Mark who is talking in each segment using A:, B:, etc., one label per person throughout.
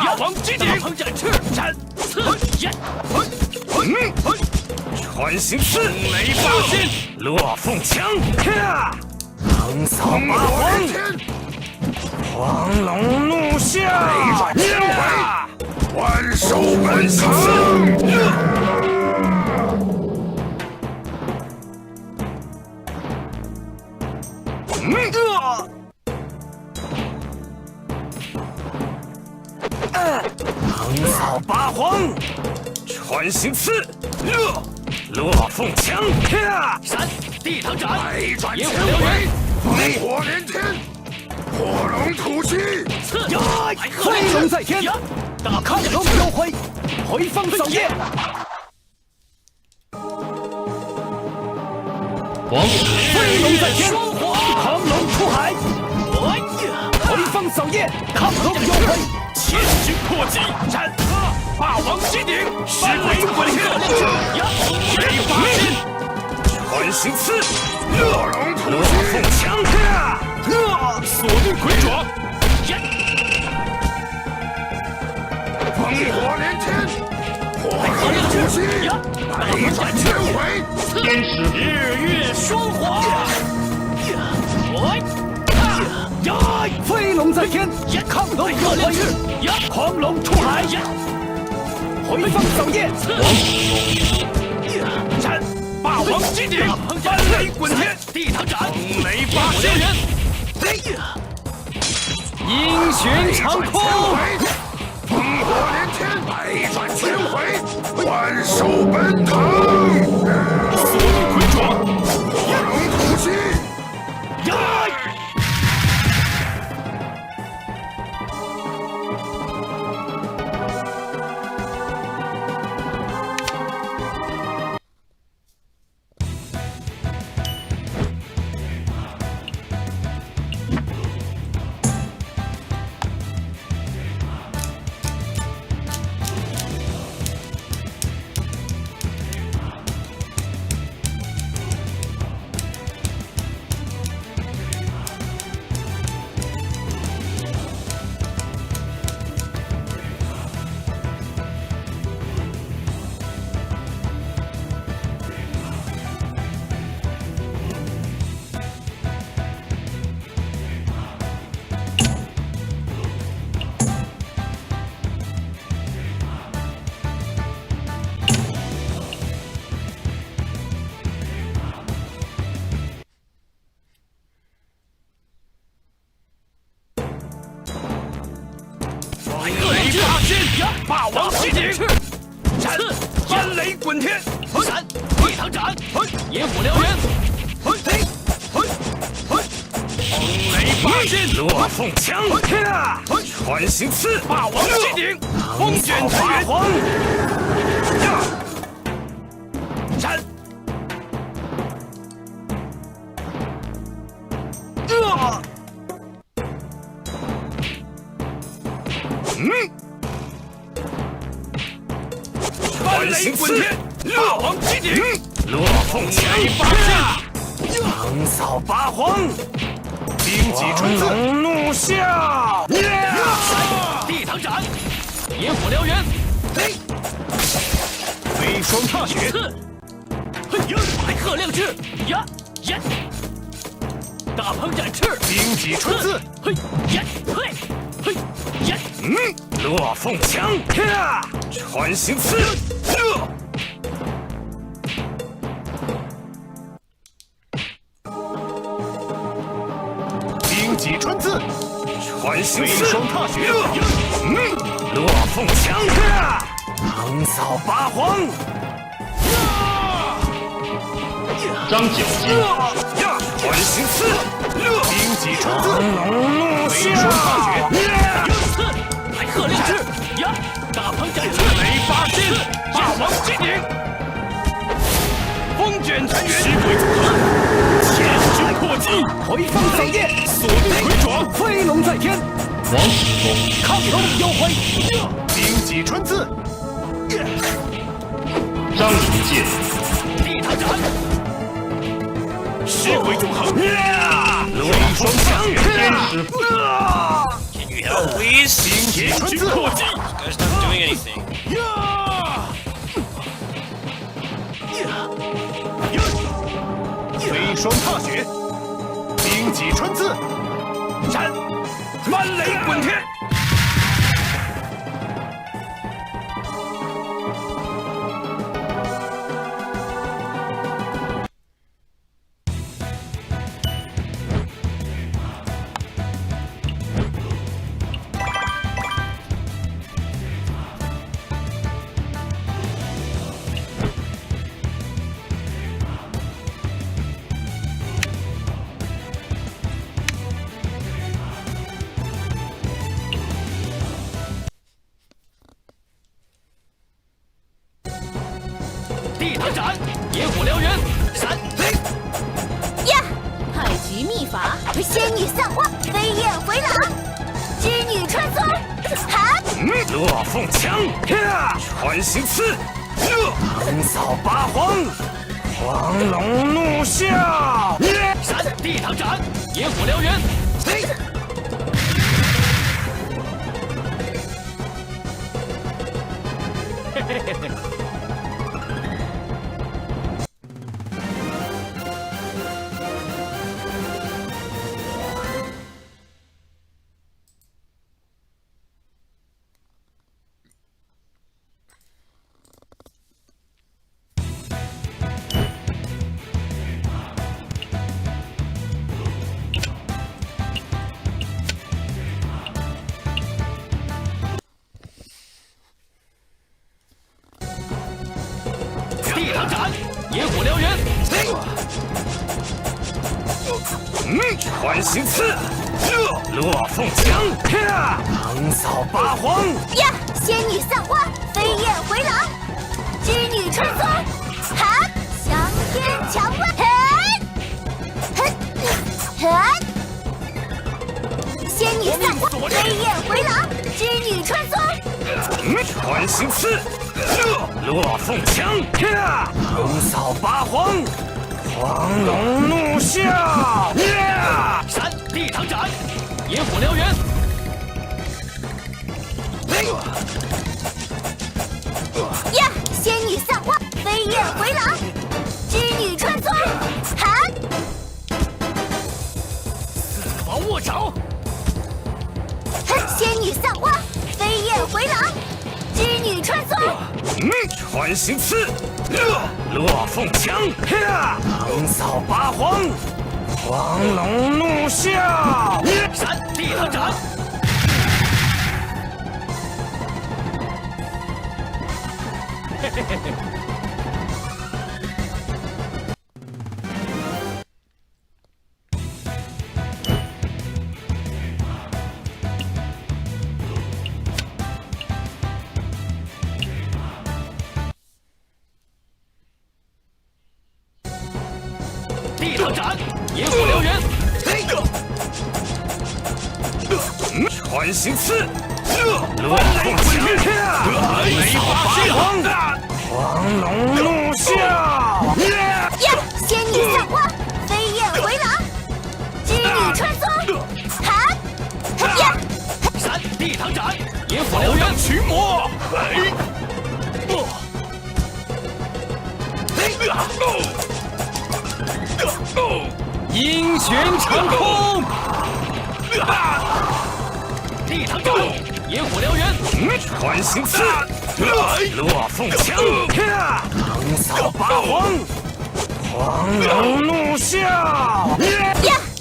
A: 霸王击顶，大鹏展翅，斩刺炎，
B: 穿行刺，雷发现，落凤枪，横扫八荒，黄龙怒啸，
C: 天回，万寿本堂。
B: 横扫八荒，穿行刺，落凤枪，
A: 闪地堂斩，
C: 百转
A: 野
C: 千
A: 火燎原，
C: 回，烽火连天，火龙吐气，
A: 刺
D: 飞龙在天，
A: 大
D: 亢龙有悔，回风扫焰。飞龙在天，亢龙出海，回风扫焰，亢龙有悔。
A: 千军破戟，斩霸王击顶，石鬼滚天，雷发现，
B: 穿行刺，
C: 火龙吐
B: 落
C: 气，
B: 凤枪，
A: 锁定鬼爪，
C: 烽火连天，火龙吐气，百转千回，
A: 日月双华，
D: 飞龙在天，亢龙有悔，狂龙出海，回风扫焰。
A: 斩霸王击顶，翻雷滚天，地堂斩，雷发现，
D: 阴旋长空，
C: 烽火连天，百转千回，万寿本堂，
A: 锁定鬼爪，
C: 火龙吐气。
A: 雷发现，霸王击顶，斩翻雷滚天，闪地堂斩，野火燎原，雷发现，
B: 落凤枪，穿行刺，
A: 霸王击顶，风卷残云，
B: 八荒，
A: 斩翻雷滚天，霸王击顶，
B: 落凤枪，
A: 发现，
B: 横扫八荒，冰戟春龙怒啸，
A: 地堂斩，野火燎原，飞霜踏雪，白鹤亮翅，大鹏展翅，
B: 冰戟春刺，落凤枪，穿行刺，冰戟春刺，穿行刺，
A: 飞霜踏雪，
B: 落凤枪，横扫八荒，
E: 张九金，
B: 穿行刺，冰戟春刺，龙怒
A: 飞霜踏
B: 啸，
A: 雪，白鹤亮翅，大鹏展翅，雷发现，霸王击顶，风卷残云，石鬼纵横，千军破戟，
D: 回风扫焰，
A: 锁定鬼爪，
D: 飞龙在天，
E: 王启功，
D: 亢龙有悔。
B: 冰戟春刺，
E: 张灵介，
A: 地堂斩，石鬼纵横，
B: 落凤枪，
E: 天师傅，
A: 天宇
B: 小危险！
A: 千军破击，
B: Guys not doing anything.
C: 飞霜踏雪，荆棘穿刺，
A: 闪！万雷滚天！地堂斩，野火燎原，闪！嘿，
F: 呀！太极秘法，仙女散花，飞燕回廊，织女穿梭，哈！
B: 落凤枪，穿行刺，横扫八荒，黄龙怒啸，
A: 闪！地堂斩，野火燎原，嘿。嘿嘿嘿嘿。地堂斩，野火燎原，嘿！
B: 穿行刺，落凤枪，横扫八荒，
F: 呀！仙女散花，飞燕回廊，织女穿梭，哈！翔天强万，仙女散花，飞燕回廊，织女穿梭，
B: 穿行刺，落凤枪，横扫八荒，黄龙怒啸，
A: 闪！地堂斩，野火燎原，嘿！
F: 呀！仙女散花，飞燕回廊，织女穿梭，哈！
A: 四皇卧爪，
F: 仙女散花，飞燕回廊，织女穿梭，
B: 穿行刺，落凤枪，横扫八荒，黄龙怒啸，
A: 闪！地堂斩，嘿嘿嘿嘿。地堂斩，野火燎原，嘿！
B: 穿行刺，落凤枪，横扫八荒，黄龙怒啸，
F: 呀！仙女散花，飞燕回廊，织女穿梭，哈！呀！
A: 闪！地堂斩，野火燎原，群魔，嘿！
D: 阴旋长空，
A: 地堂斩，野火燎原，
B: 穿行刺，落凤枪，横扫八荒，黄龙怒啸，
F: 呀！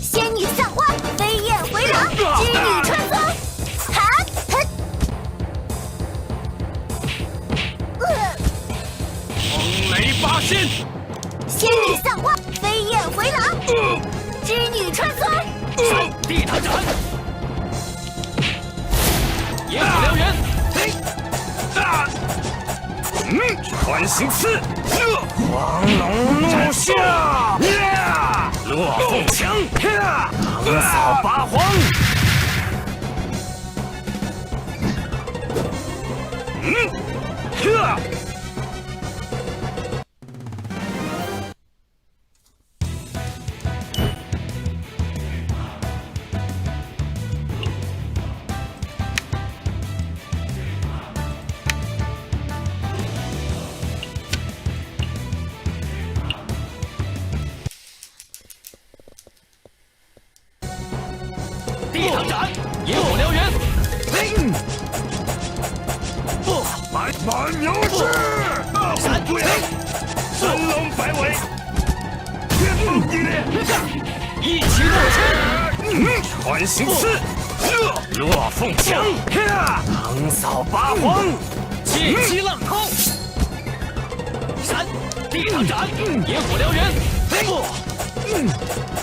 F: 仙女散花，飞燕回廊，织女穿梭，哈！
A: 风雷八仙，
F: 仙女散花，飞燕回廊，织女穿梭，
A: 闪！地堂斩，野火燎原，嘿！
B: 穿行刺，黄龙怒啸，落凤枪，横扫八荒，
A: 地堂斩，野火燎原。不，
C: 蛮牛式，大虎不阳，神龙摆尾，天崩地裂，
A: 一起过去。
B: 穿行刺，落凤枪，横扫八荒，
A: 借机浪涛。地堂斩，野火燎原。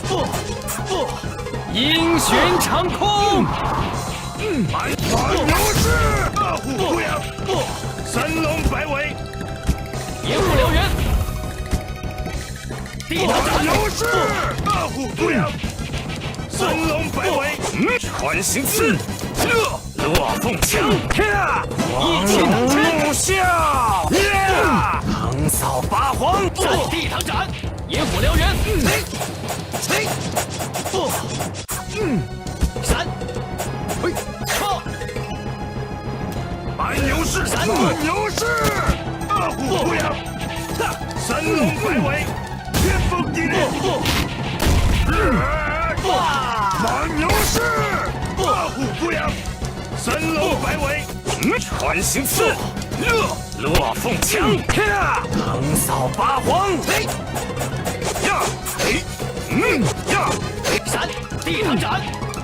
A: 不，阴旋长空。
C: 蛮牛式，大虎不阳，神龙摆尾，
A: 野火燎原。地堂斩，
C: 蛮牛式，大虎不阳，神龙摆尾，
B: 穿行刺，落凤枪，
A: 一起挡天。
B: 怒啸，横扫八荒，
A: 地堂斩，野火燎原。不，闪，撤。
C: 蛮牛式，蛮牛式，大虎不阳，神龙摆尾，天崩地裂，蛮牛式，大虎不阳，神龙摆尾，
B: 穿行刺，落凤枪，横扫八荒，
A: 闪，地堂斩，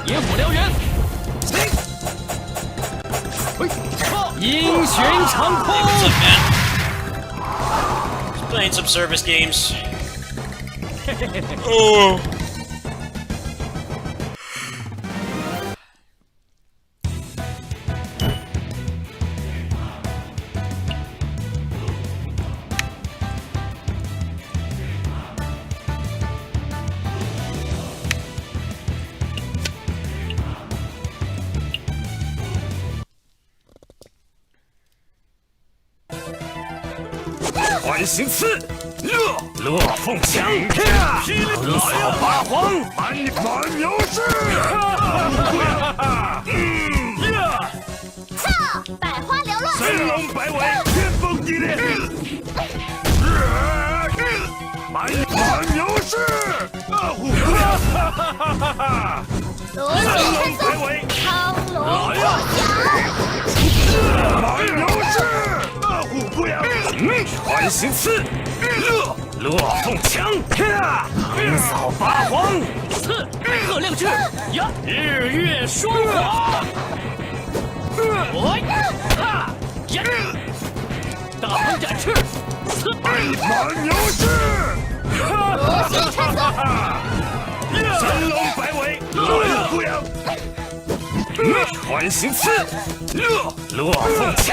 A: 野火燎原。阴旋长空。
G: Playing some service games. Oh.
B: 穿行刺，落凤枪，横扫八荒，
C: 蛮牛式，
F: 操！百花缭乱。
C: 神龙摆尾，天崩地裂，蛮牛式，大虎不阳，
F: 螺旋
C: 神龙
F: 穿梭，
C: 摆尾，
F: 苍龙过
C: 蛮牛式，大虎不阳，
B: 穿行刺，落凤枪，横扫八荒，
A: 鹤亮翅，呀，日月双华。呀，大鹏展翅，
C: 蛮牛式，
F: 螺旋穿梭，
C: 神龙摆尾，大虎不阳，
B: 穿行刺，落凤枪，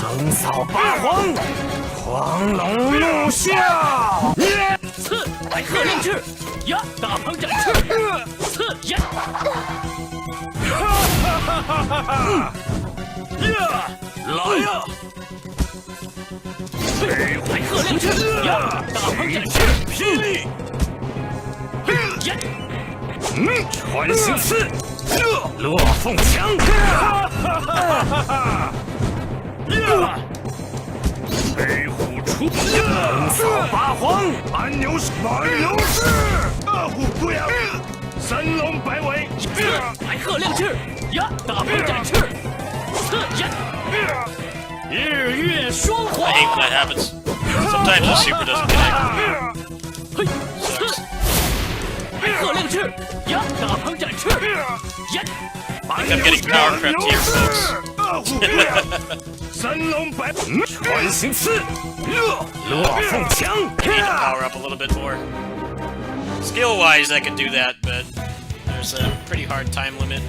B: 横扫八荒，黄龙怒啸，
A: 鹤亮翅，呀，大鹏展翅，呀，
B: 来呀！
A: 鹤亮翅，呀，大鹏展翅，
B: 霹雳，
A: 呀，
B: 穿行刺，落凤枪，
C: 飞虎出，
B: 横扫八荒，
C: 蛮牛式，大虎不阳，神龙摆尾，
A: 鹤亮翅，呀，大鹏展翅，呀，日月双华。
G: I hate when that happens. Sometimes the super doesn't connect.
A: 鹤亮翅，呀，大鹏展翅，呀，
G: I think I'm getting power crept here, folks.
C: 大虎不阳，神龙摆，
B: 穿行刺，落凤枪，
G: I need to power up a little bit more. Skill-wise, I can do that, but there's a pretty hard time limit.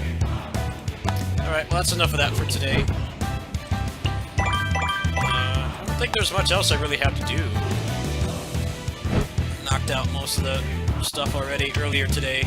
G: Alright, well that's enough of that for today. I don't think there's much else I really have to do. Knocked out most of the stuff already earlier today.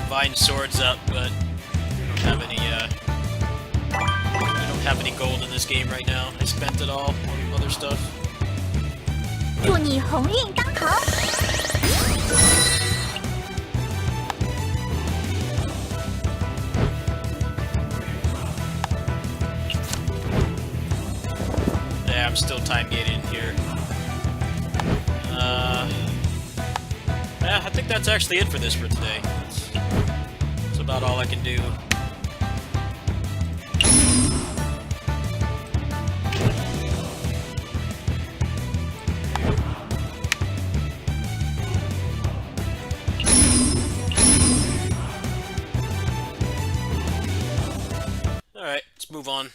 G: Divine Sword's up, but I don't have any, I don't have any gold in this game right now. I spent it all on other stuff.
F: 祝你鸿运当头。
G: Yeah, I'm still time gated here. Yeah, I think that's actually it for this for today. That's about all I can do. Alright, let's move on.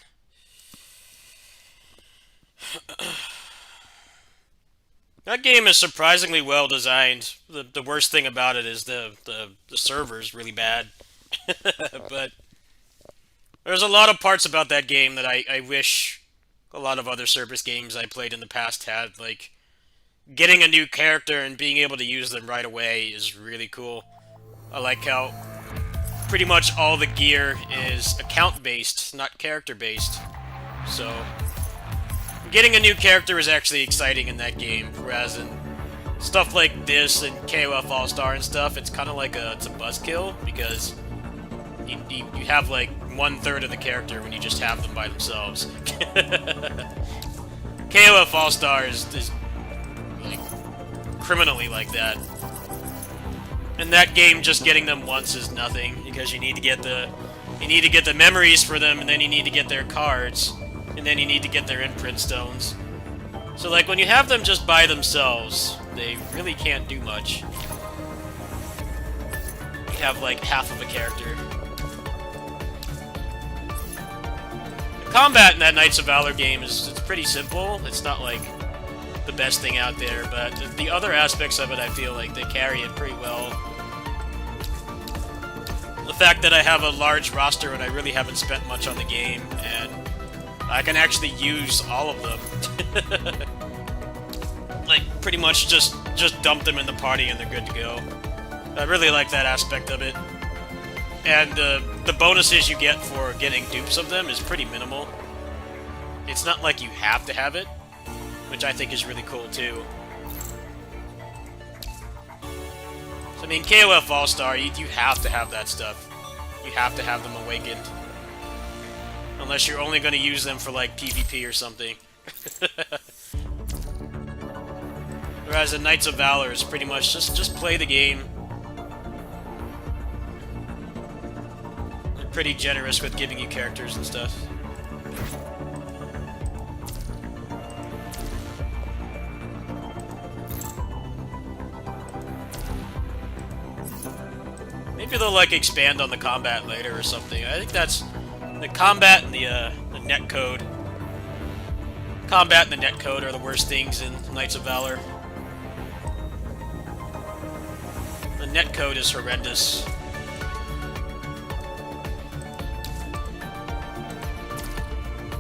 G: That game is surprisingly well designed. The worst thing about it is the server's really bad. But there's a lot of parts about that game that I wish a lot of other Cerberus games I played in the past had. Like, getting a new character and being able to use them right away is really cool. I like how pretty much all the gear is account-based, not character-based. So getting a new character is actually exciting in that game, whereas in stuff like this and KOF All-Star and stuff, it's kind of like it's a buzzkill, because you have like 1/3 of the character when you just have them by themselves. KOF All-Star is like criminally like that. In that game, just getting them once is nothing, because you need to get the memories for them, and then you need to get their cards. And then you need to get their imprint stones. So, like, when you have them just by themselves, they really can't do much. You have, like, half of a character. The combat in that Knights of Valor game it's pretty simple. It's not, like, the best thing out there, but the other aspects of it, I feel like they carry it pretty well. The fact that I have a large roster and I really haven't spent much on the game, and I can actually use all of them. Like, pretty much just dump them in the party and they're good to go. I really like that aspect of it. And the bonuses you get for getting dupes of them is pretty minimal. It's not like you have to have it, which I think is really cool too. So, I mean, KOF All-Star, you have to have that stuff. You have to have them awakened. Unless you're only going to use them for, like, PvP or something. Whereas the Knights of Valor is pretty much just play the game. They're pretty generous with giving you characters and stuff. Maybe they'll, like, expand on the combat later or something. I think that's... The combat and the netcode. Combat and the netcode are the worst things in Knights of Valor. The netcode is horrendous.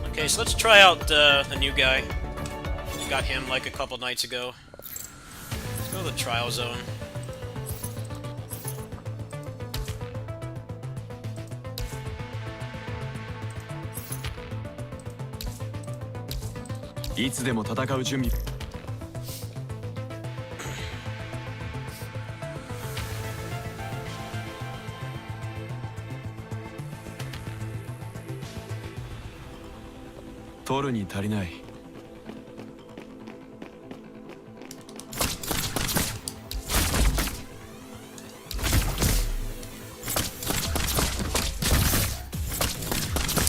G: Okay, so let's try out the new guy. We got him like a couple nights ago. Let's go to the trial zone.
D: 取るに足りない。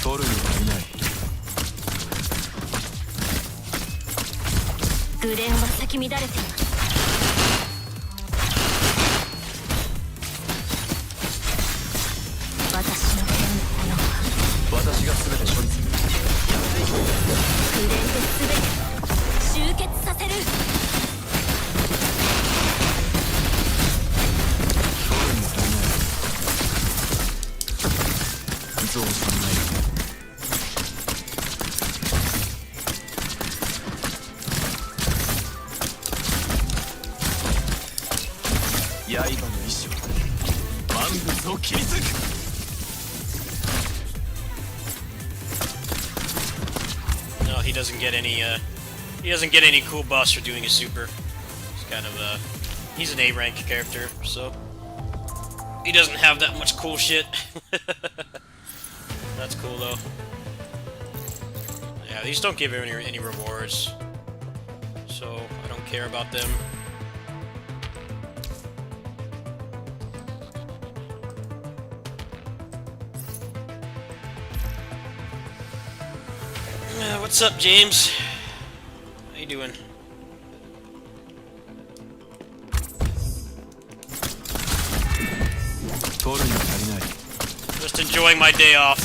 D: 取るに足りない。
F: グレンは咲き乱れています。私の手のものは
D: 私が全て処理する。
F: グレンで全て集結させる。
D: 取るに足りない。ゾウさんない。刃の意志は万物を切り裂く。
G: No, he doesn't get any He doesn't get any cool buffs for doing a super. He's kind of a... He's an A-rank character, so... He doesn't have that much cool shit. That's cool, though. Yeah, these don't give any rewards. So, I don't care about them. What's up, James? How you doing? Just enjoying my day off.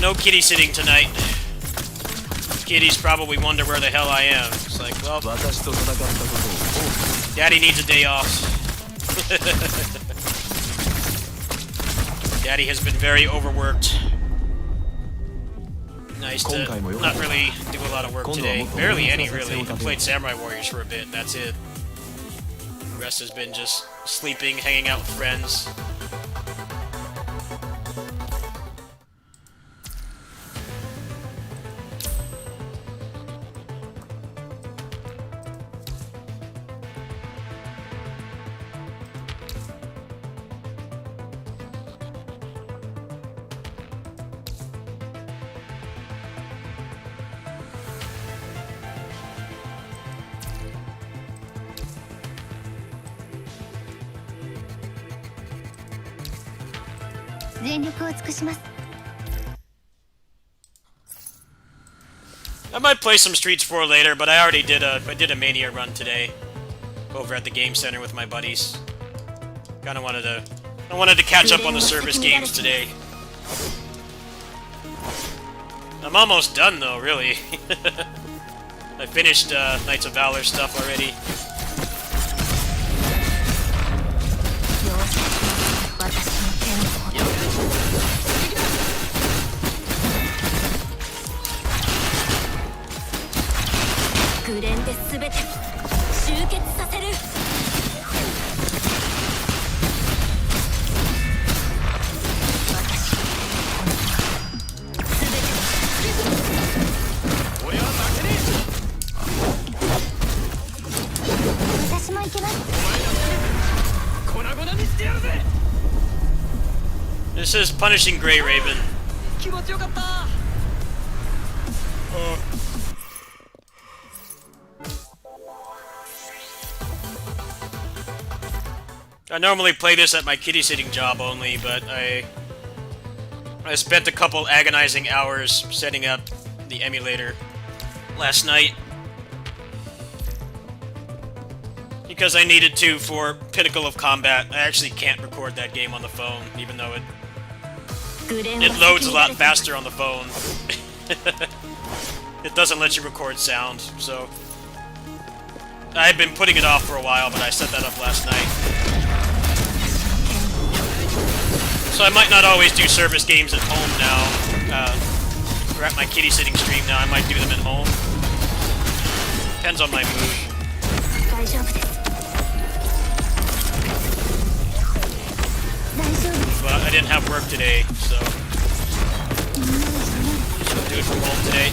G: No kitty sitting tonight. Kitties probably wonder where the hell I am. It's like, well, Daddy needs a day off. Daddy has been very overworked. Nice to not really do a lot of work today. Barely any, really. I played Samurai Warriors for a bit, and that's it. The rest has been just sleeping, hanging out with friends. I might play some Streets 4 later, but I already did a Mania run today over at the game center with my buddies. I wanted to catch up on the service games today. I'm almost done though, really. I finished Knights of Valor stuff already. This is Punishing Grey Raven. I normally play this at my kitty sitting job only, but I spent a couple agonizing hours setting up the emulator last night. Because I needed to for Pinnacle of Combat. I actually can't record that game on the phone, even though it loads a lot faster on the phone. It doesn't let you record sound, so... I had been putting it off for a while, but I set that up last night. So I might not always do service games at home now. Or at my kitty sitting stream now, I might do them at home. Depends on my mood. But I didn't have work today, so I'll do it from home today.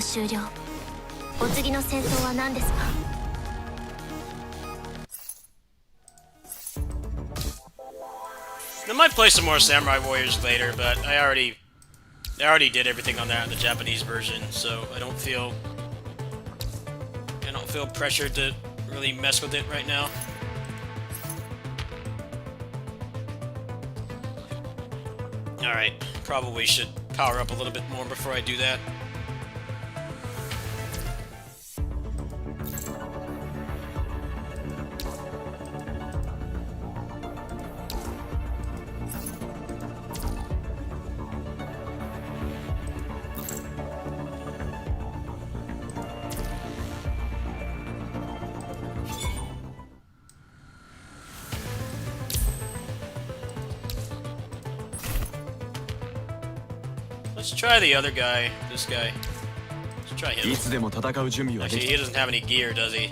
F: 終了。お次の戦闘は何ですか？
G: I might play some more Samurai Warriors later, but I already did everything on that in the Japanese version, so I don't feel pressured to really mess with it right now. Alright, probably should power up a little bit more before I do that. Let's try the other guy, this guy. Let's try him.
D: いつでも戦う準備はで
G: Actually,
D: き
G: he doesn't have any gear, does he?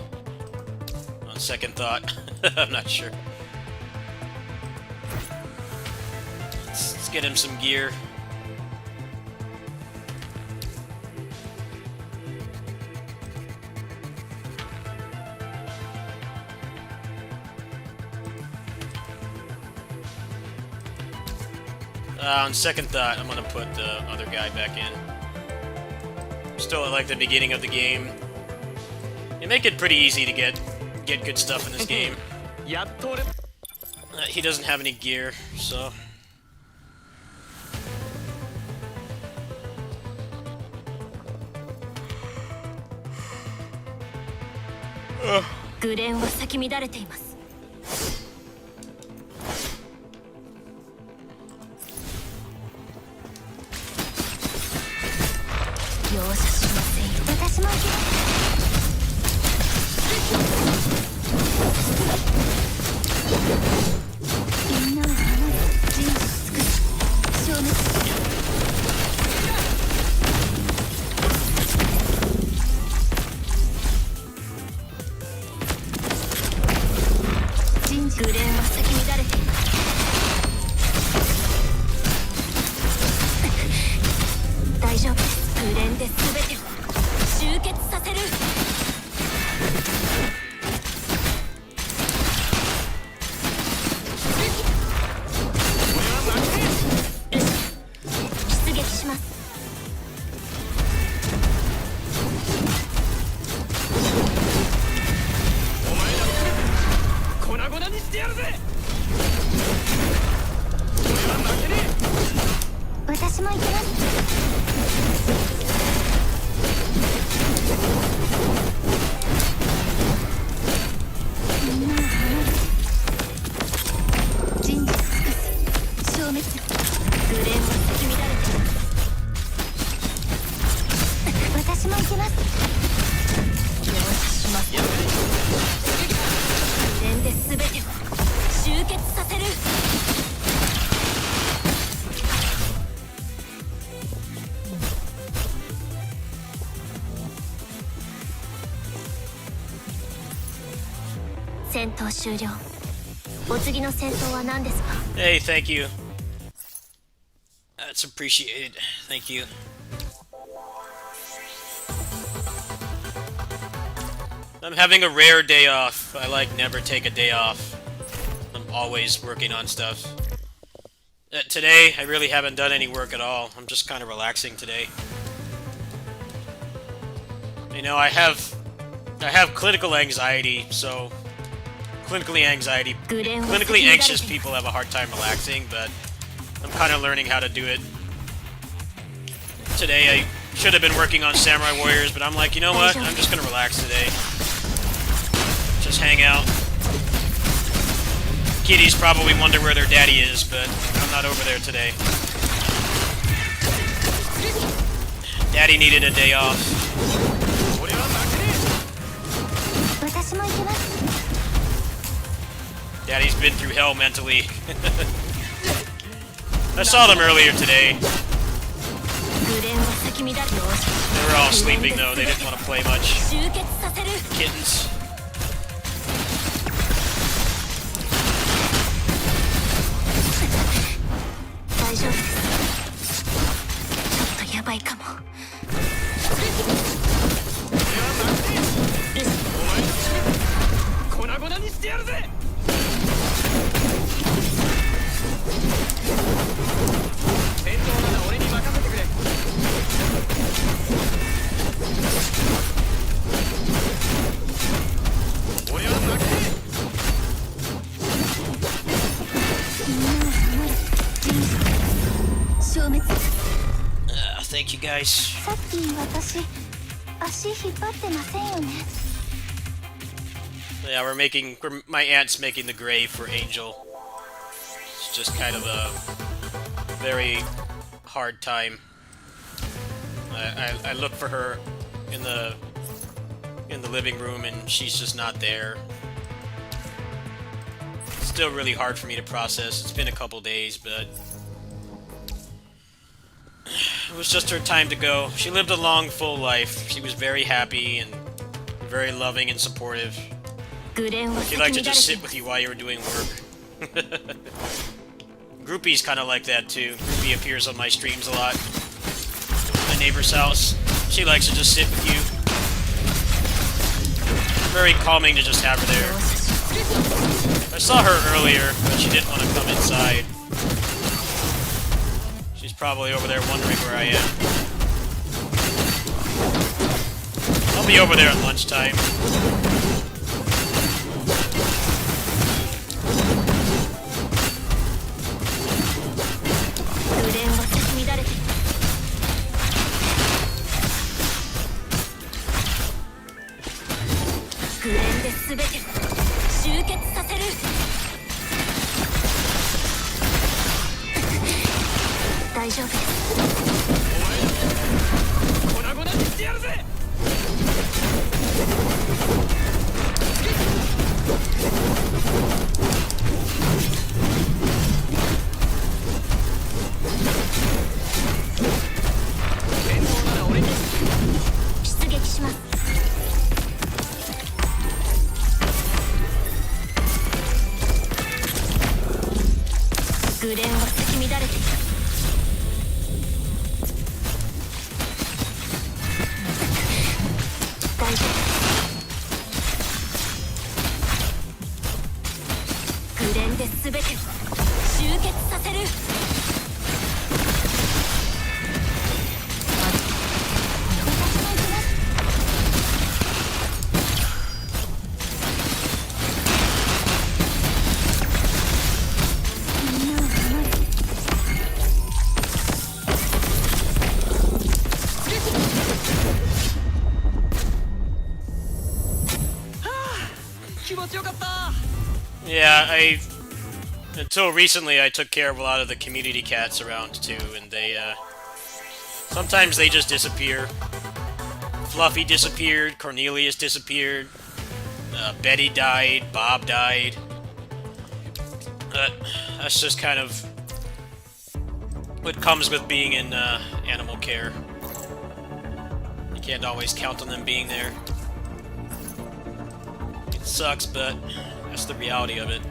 G: On second thought. I'm not sure. Let's get him some gear. On second thought, I'm gonna put the other guy back in. Still at like the beginning of the game. They make it pretty easy to get good stuff in this game.
D: やっと俺
G: He doesn't have any gear, so.
F: グレンは咲き乱れています。容赦しませんよ。私も行け。みんなを守る。人事を尽くす。消滅する。グレンは咲き乱れています。大丈夫です。グレンで全てを集結させる。出撃します。
D: 粉々にしてやるぜ。
F: 私も行きます。みんなを守る。人事を尽くす。消滅する。グレンは咲き乱れています。私も行きます。容赦します。グレンで全てを集結させる。戦闘終了。お次の戦闘は何ですか？
G: Hey, thank you. That's appreciated. Thank you. I'm having a rare day off. I like never take a day off. I'm always working on stuff. Today, I really haven't done any work at all. I'm just kind of relaxing today. You know, I have clinical anxiety, so clinically anxious people have a hard time relaxing, but I'm kind of learning how to do it. Today, I should have been working on Samurai Warriors, but I'm like, you know what? I'm just gonna relax today. Just hang out. Kitties probably wonder where their daddy is, but I'm not over there today. Daddy needed a day off. Daddy's been through hell mentally. I saw them earlier today. They were all sleeping though, they didn't want to play much. Kittens. thank you guys.
F: さっき私足引っ張ってませんよね。
G: Yeah, my aunt's making the grave for Angel. It's just kind of a very hard time. I look for her in the living room and she's just not there. It's still really hard for me to process. It's been a couple days, but it was just her time to go. She lived a long, full life. She was very happy and very loving and supportive.
F: グレンは
G: She
F: 先
G: liked to
F: に
G: just
F: 誰
G: sit with you while you were doing work. Groupie's kind of like that too. Groupie appears on my streams a lot. My neighbor's house. She likes to just sit with you. Very calming to just have her there. I saw her earlier, but she didn't want to come inside. She's probably over there wondering where I am. I'll be over there at lunchtime. Yeah, until recently I took care of a lot of the community cats around too, and sometimes they just disappear. Fluffy disappeared, Cornelius disappeared, Betty died, Bob died. That's just kind of what comes with being in animal care. You can't always count on them being there. It sucks, but that's the reality of it.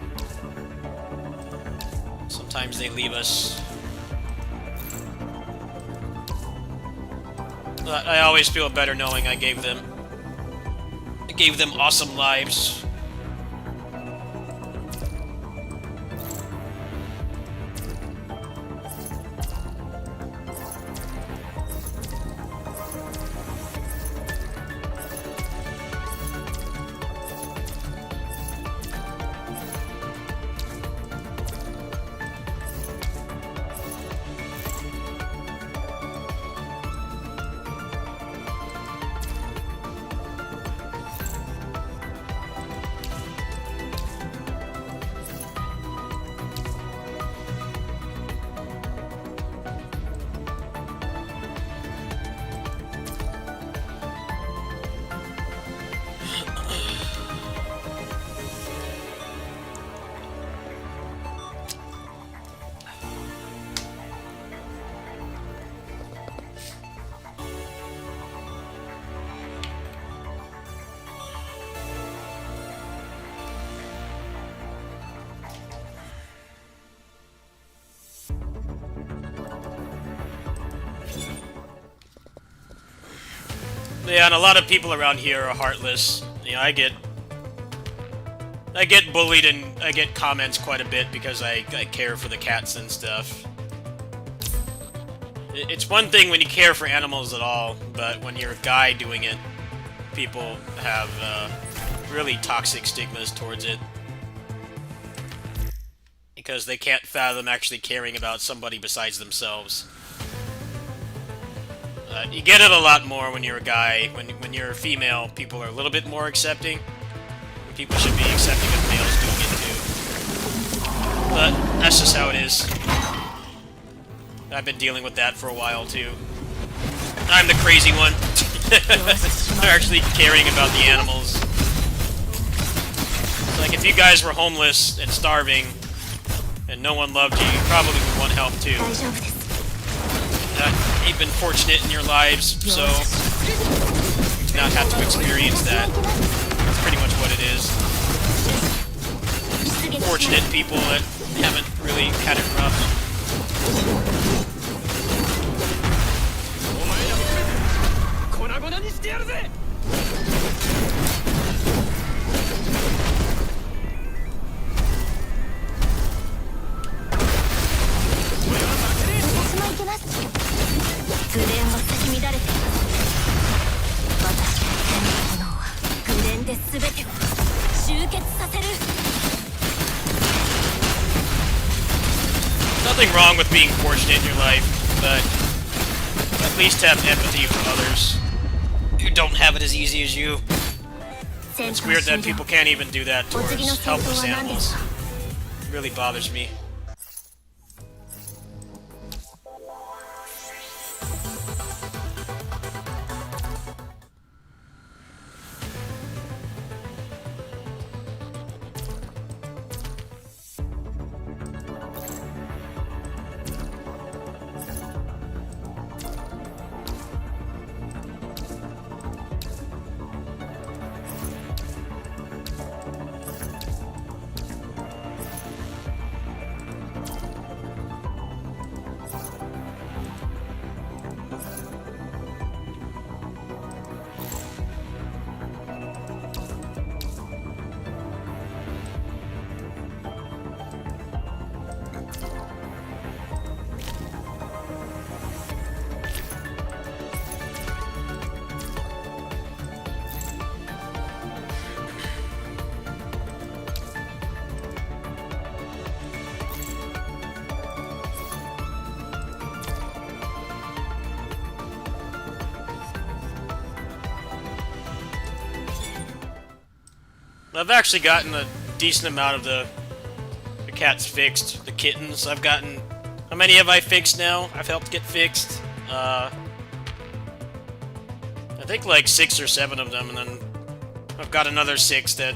G: Sometimes they leave us. But I always feel better knowing I gave them awesome lives. Yeah, and a lot of people around here are heartless. You know, I get bullied and I get comments quite a bit because I care for the cats and stuff. It's one thing when you care for animals at all, but when you're a guy doing it, people have really toxic stigmas towards it. Because they can't fathom actually caring about somebody besides themselves. You get it a lot more when you're a guy. When you're a female, people are a little bit more accepting. People should be accepting of males doing it too. But that's just how it is. I've been dealing with that for a while too. I'm the crazy one. They're actually caring about the animals. It's like if you guys were homeless and starving and no one loved you, you probably would want help too. You've been fortunate in your lives, so you do not have to experience that. That's pretty much what it is. Fortunate people that haven't really had it rough. Nothing wrong with being fortunate in your life, but at least have empathy for others who don't have it as easy as you. It's weird that people can't even do that towards helpless animals. It really bothers me. I've actually gotten a decent amount of the cats fixed, the kittens. I've gotten... How many have I fixed now? I've helped get fixed. I think like 6 or 7 of them, and then I've got another 6 that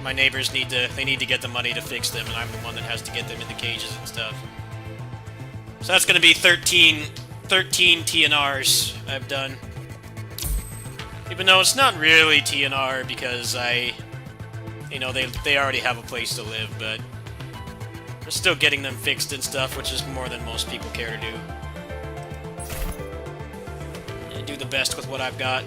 G: my neighbors need to get the money to fix them, and I'm the one that has to get them into cages and stuff. So that's gonna be 13 TNRs I've done. Even though it's not really TNR because you know, they already have a place to live, but we're still getting them fixed and stuff, which is more than most people care to do. And do the best with what I've got.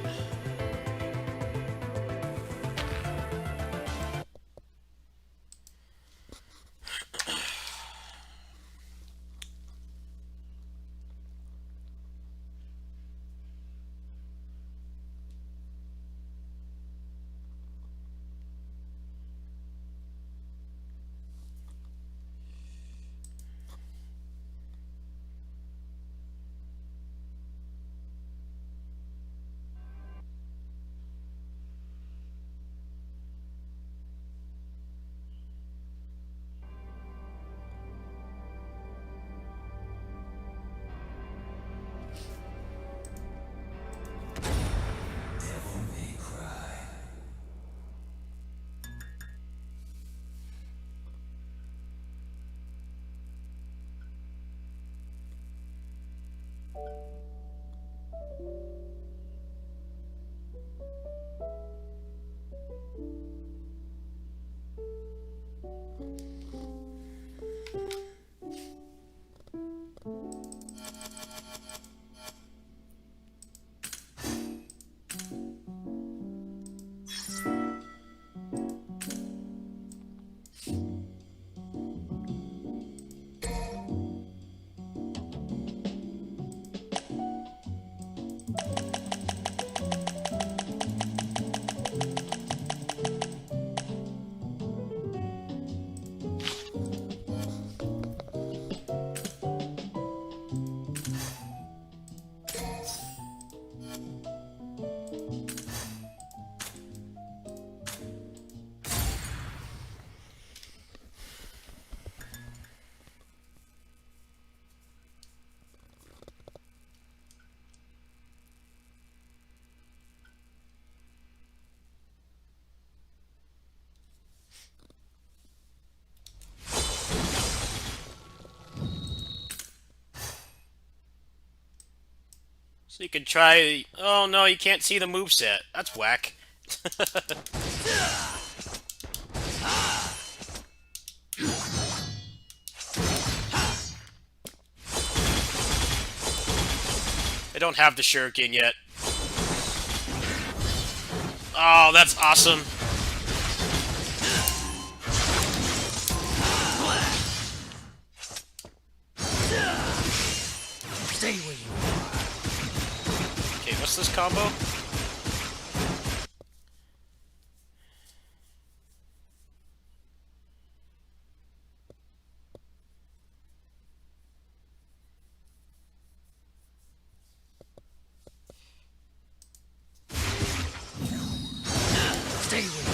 G: So you could try... Oh no, you can't see the moveset. That's whack. I don't have the shuriken yet. Oh, that's awesome.
A: Stay where you are.
G: Okay, what's this combo?
A: Stay where you are.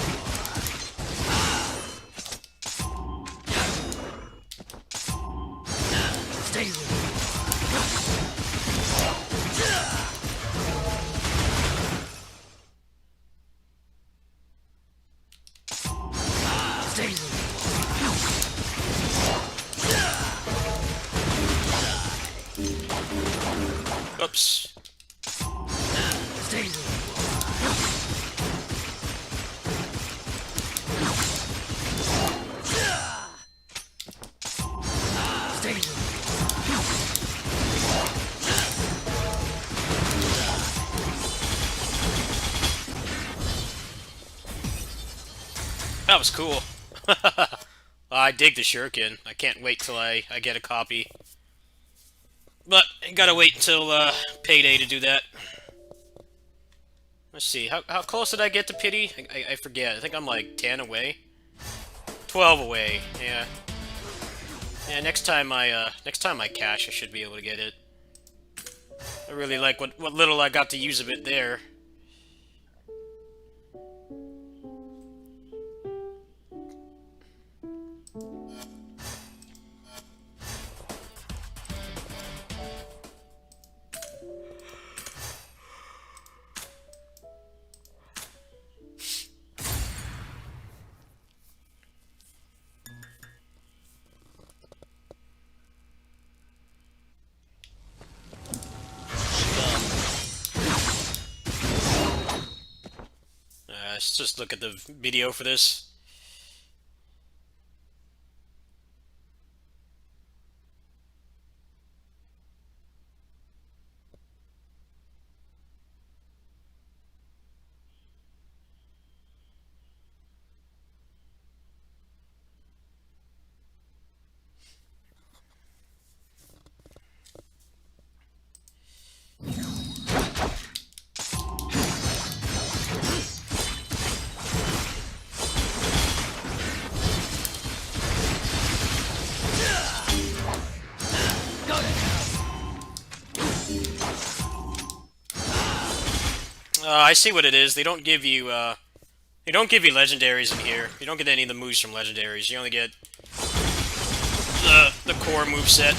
A: Stay where you are. Stay where
G: Oops.
A: Stay where you are. Stay where you
G: That was cool. I dig the shuriken. I can't wait till I get a copy. But I gotta wait until payday to do that. Let's see. How close did I get to pity? I forget. I think I'm like 10 away. 12 away. Yeah. Yeah. Next time I cash, I should be able to get it. I really like what little I got to use of it there. Let's just look at the video for this. I see what it is. They don't give you legendaries in here. You don't get any of the moves from legendaries. You only get the core moveset.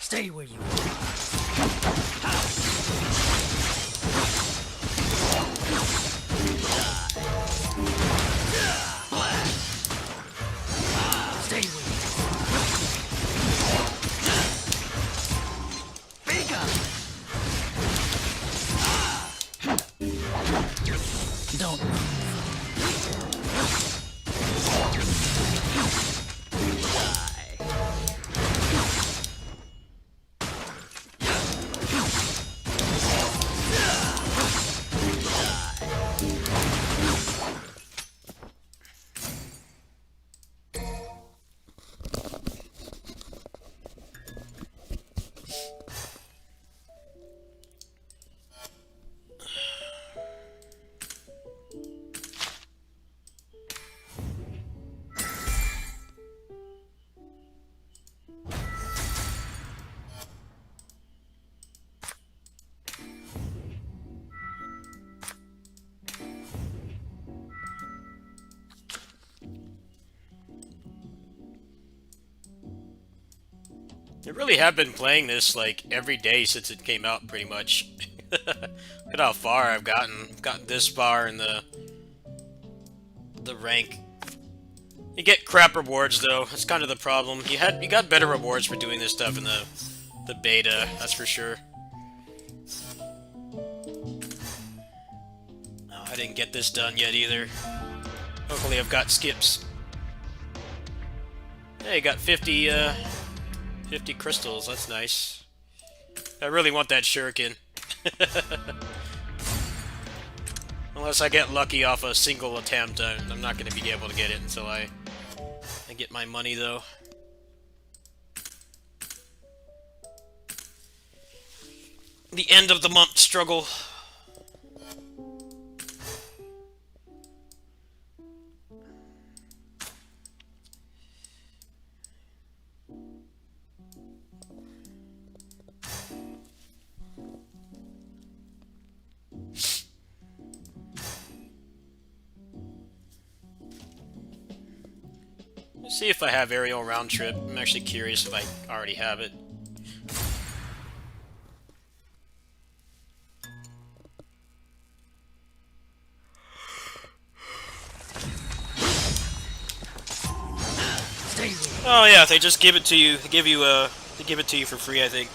A: stay with me. Stay where you are. Stay where you are. Bigger. Don't move.
G: I really have been playing this like every day since it came out, pretty much. Look at how far I've gotten. Gotten this far in the rank. You get crap rewards though. That's kind of the problem. You got better rewards for doing this stuff in the beta. That's for sure. Oh, I didn't get this done yet either. Hopefully, I've got skips. Hey, got 50 crystals. That's nice. I really want that shuriken. Unless I get lucky off a single attempt, I'm not going to be able to get it until I get my money, though. The end of the month struggle. Let's see if I have aerial round trip. I'm actually curious if I already have it. Oh yeah, they just give it to you. They give it to you for free, I think.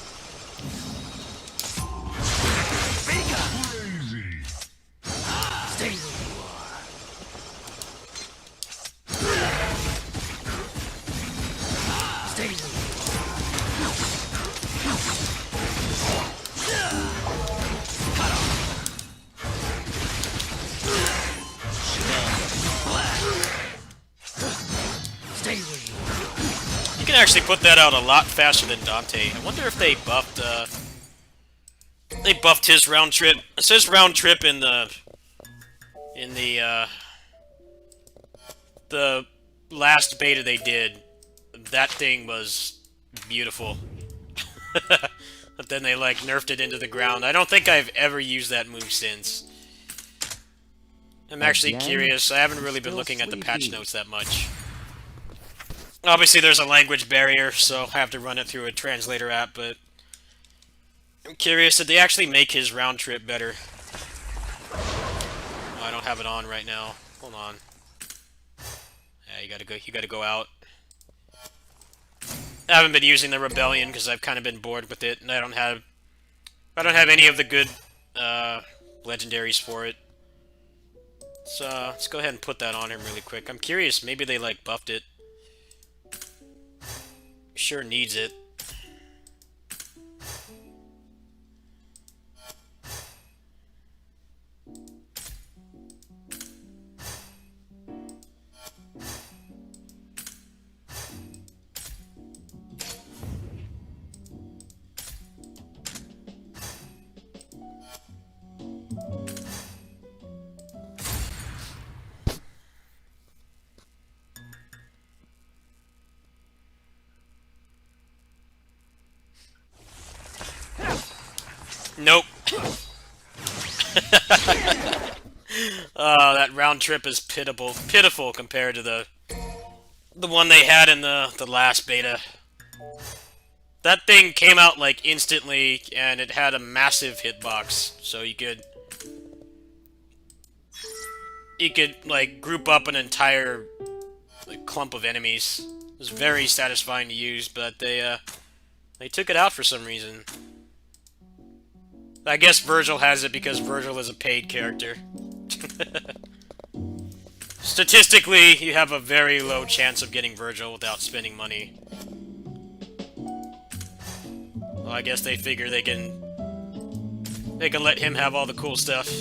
G: You can actually put that out a lot faster than Dante. I wonder if they buffed his round trip. It says round trip in the last beta they did. That thing was beautiful. But then they like nerfed it into the ground. I don't think I've ever used that move since. I'm actually curious. I haven't really been looking at the patch notes that much. Obviously, there's a language barrier, so I have to run it through a translator app, but I'm curious, did they actually make his round trip better? Oh, I don't have it on right now. Hold on. Yeah, you gotta go out. I haven't been using the Rebellion because I've kind of been bored with it, and I don't have any of the good legendaries for it. So let's go ahead and put that on him really quick. I'm curious, maybe they like buffed it. Sure needs it. Nope. Oh, that round trip is pitiful compared to the one they had in the last beta. That thing came out like instantly, and it had a massive hitbox, so you could like group up an entire like clump of enemies. It was very satisfying to use, but they took it out for some reason. I guess Virgil has it because Virgil is a paid character. Statistically, you have a very low chance of getting Virgil without spending money. Well, I guess they figure they can let him have all the cool stuff.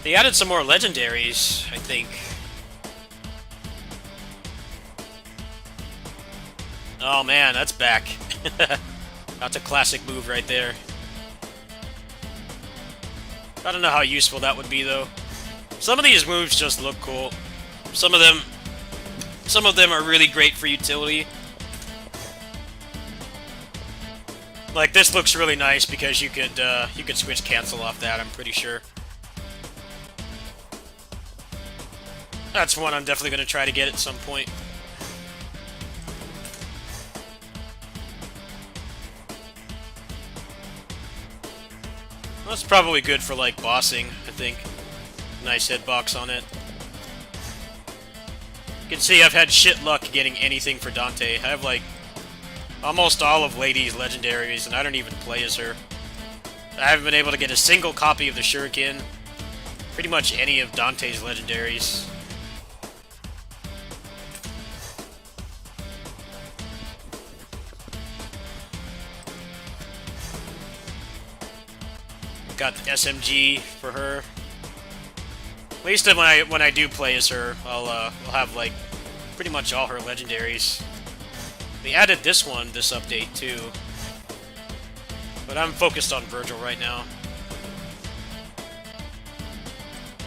G: They added some more legendaries, I think. Oh man, that's back. That's a classic move right there. I don't know how useful that would be though. Some of these moves just look cool. Some of them are really great for utility. Like this looks really nice because you could switch cancel off that, I'm pretty sure. That's one I'm definitely going to try to get at some point. That's probably good for, like, bossing, I think. Nice hitbox on it. You can see I've had shit luck getting anything for Dante. I have, like, almost all of Lady's legendaries, and I don't even play as her. I haven't been able to get a single copy of the Shuriken. Pretty much any of Dante's legendaries. Got the SMG for her. At least when I do play as her, I'll have like pretty much all her legendaries. They added this update too, but I'm focused on Virgil right now.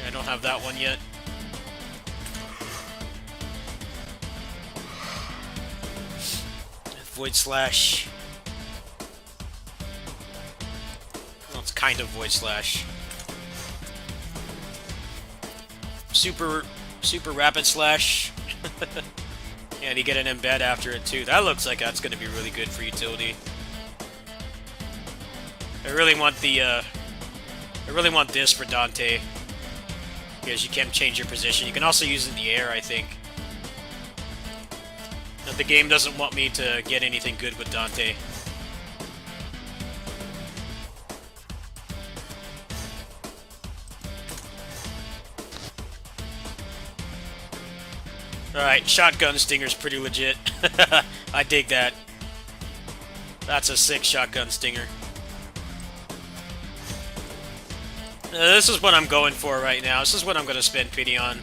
G: I don't have that one yet. Void Slash. It's kind of Void Slash. Super Rapid Slash. And you get an embed after it too. That looks like that's going to be really good for utility. I really want this for Dante, because you can change your position. You can also use it in the air, I think. But the game doesn't want me to get anything good with Dante. Alright, Shotgun Stinger's pretty legit. I dig that. That's a sick Shotgun Stinger. This is what I'm going for right now. This is what I'm going to spend pity on.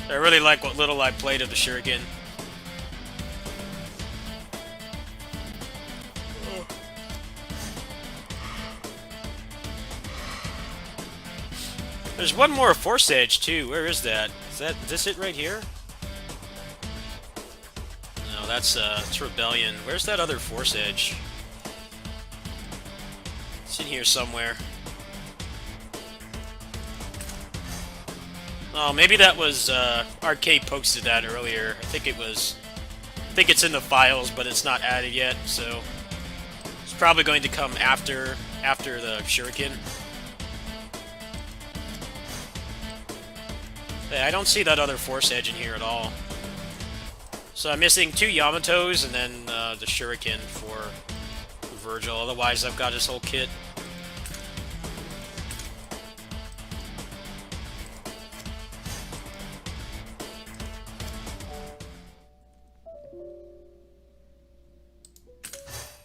G: I really like what little I played of the Shuriken. There's one more Force Edge too. Where is that? Is this it right here? No, that's Rebellion. Where's that other Force Edge? It's in here somewhere. Oh, maybe that was Arcade posted that earlier. I think it's in the files, but it's not added yet. So it's probably going to come after the Shuriken. Yeah, I don't see that other Force Edge in here at all. So I'm missing 2 Yamatos and then the Shuriken for Virgil. Otherwise, I've got his whole kit.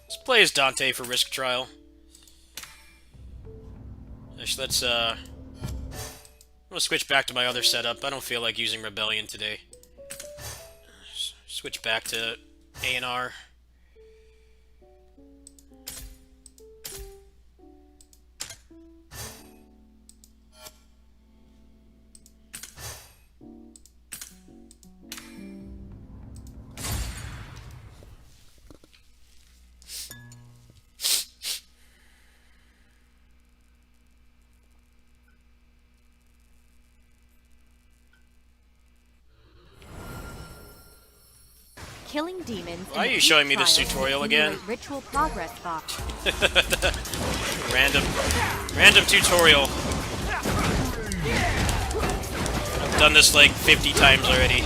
G: Let's play as Dante for Risk Trial. Actually, let's I'm gonna switch back to my other setup. I don't feel like using Rebellion today. Switch back to A&R.
F: Killing demons.
G: Why are you showing me this tutorial again?
F: Ritual progress box.
G: Random tutorial. I've done this like 50 times already.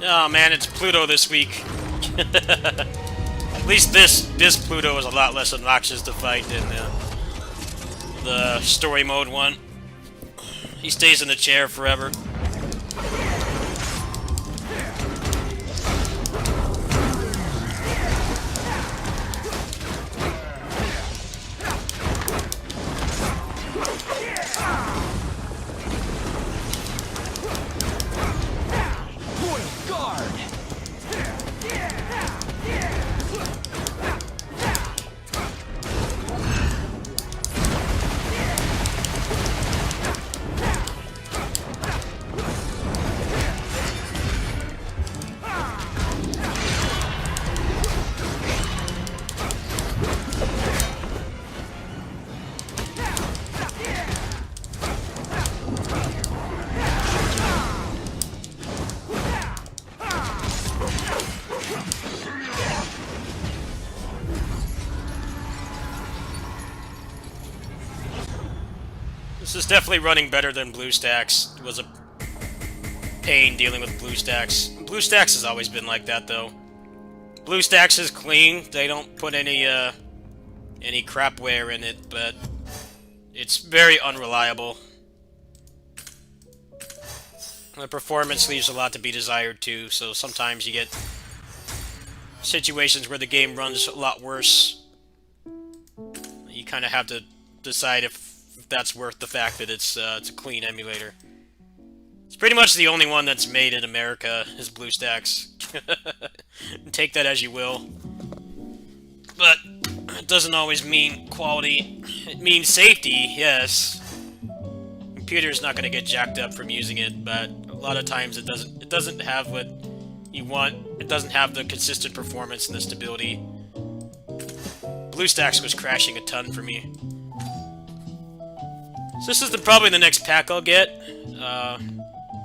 G: Oh man, it's Pluto this week. At least this Pluto is a lot less obnoxious to fight than the story mode one. He stays in the chair forever. This is definitely running better than BlueStacks. It was a pain dealing with BlueStacks. BlueStacks has always been like that, though. BlueStacks is clean. They don't put any crapware in it, but it's very unreliable. The performance leaves a lot to be desired, too, so sometimes you get situations where the game runs a lot worse. You kind of have to decide if that's worth the fact that it's a clean emulator. It's pretty much the only one that's made in America is BlueStacks. Take that as you will. But it doesn't always mean quality. It means safety, yes. Computer's not going to get jacked up from using it, but a lot of times it doesn't have what you want. It doesn't have the consistent performance and the stability. BlueStacks was crashing a ton for me. So this is probably the next pack I'll get.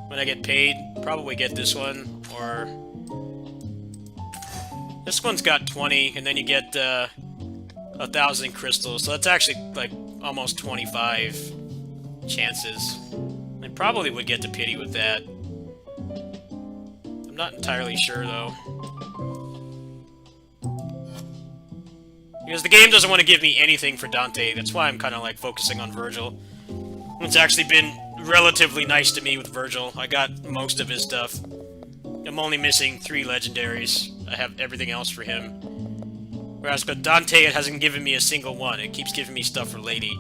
G: When I get paid, probably get this one, or... This one's got 20, and then you get 1,000 crystals, so that's actually, like, almost 25 chances. I probably would get the pity with that. I'm not entirely sure, though. Because the game doesn't want to give me anything for Dante, that's why I'm kind of, like, focusing on Virgil. It's actually been relatively nice to me with Virgil. I got most of his stuff. I'm only missing 3 legendaries. I have everything else for him. Whereas with Dante, it hasn't given me a single one. It keeps giving me stuff for Lady.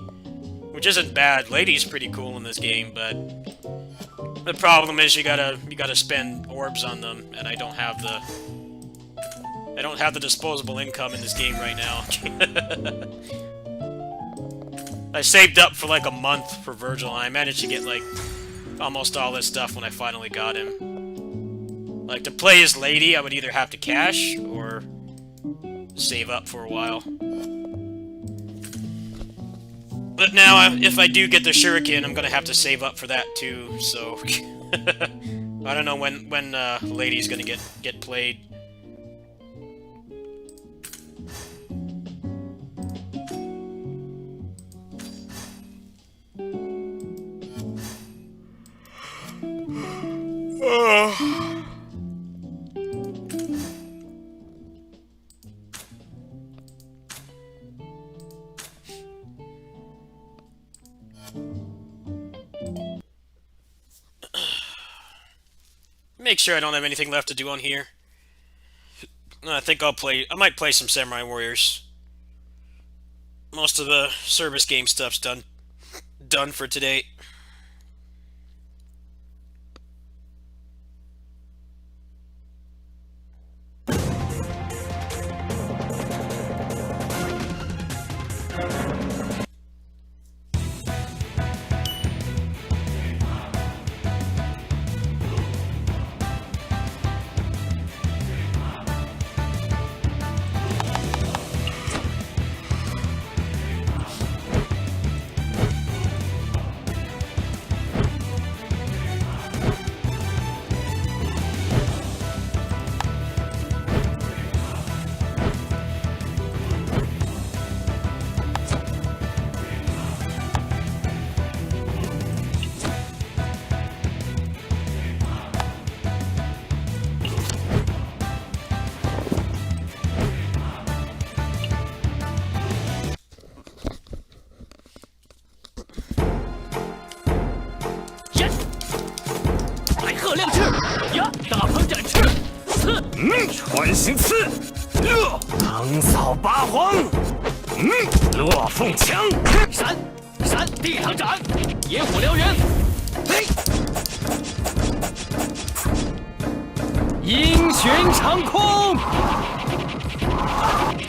G: Which isn't bad. Lady's pretty cool in this game, but... the problem is you gotta spend orbs on them, and I don't have the disposable income in this game right now. I saved up for like a month for Virgil, and I managed to get like almost all this stuff when I finally got him. Like, to play as Lady, I would either have to cash or save up for a while. But now, if I do get the Shuriken, I'm gonna have to save up for that too, so... I don't know when Lady's gonna get played. Make sure I don't have anything left to do on here. I think I might play some Samurai Warriors. Most of the service game stuff's done for today.
D: 鹤亮翅呀！大鹏展翅，刺
B: 穿行刺，横扫八荒，落凤枪，
D: 闪地堂斩，野火燎原，嘿！阴旋长空，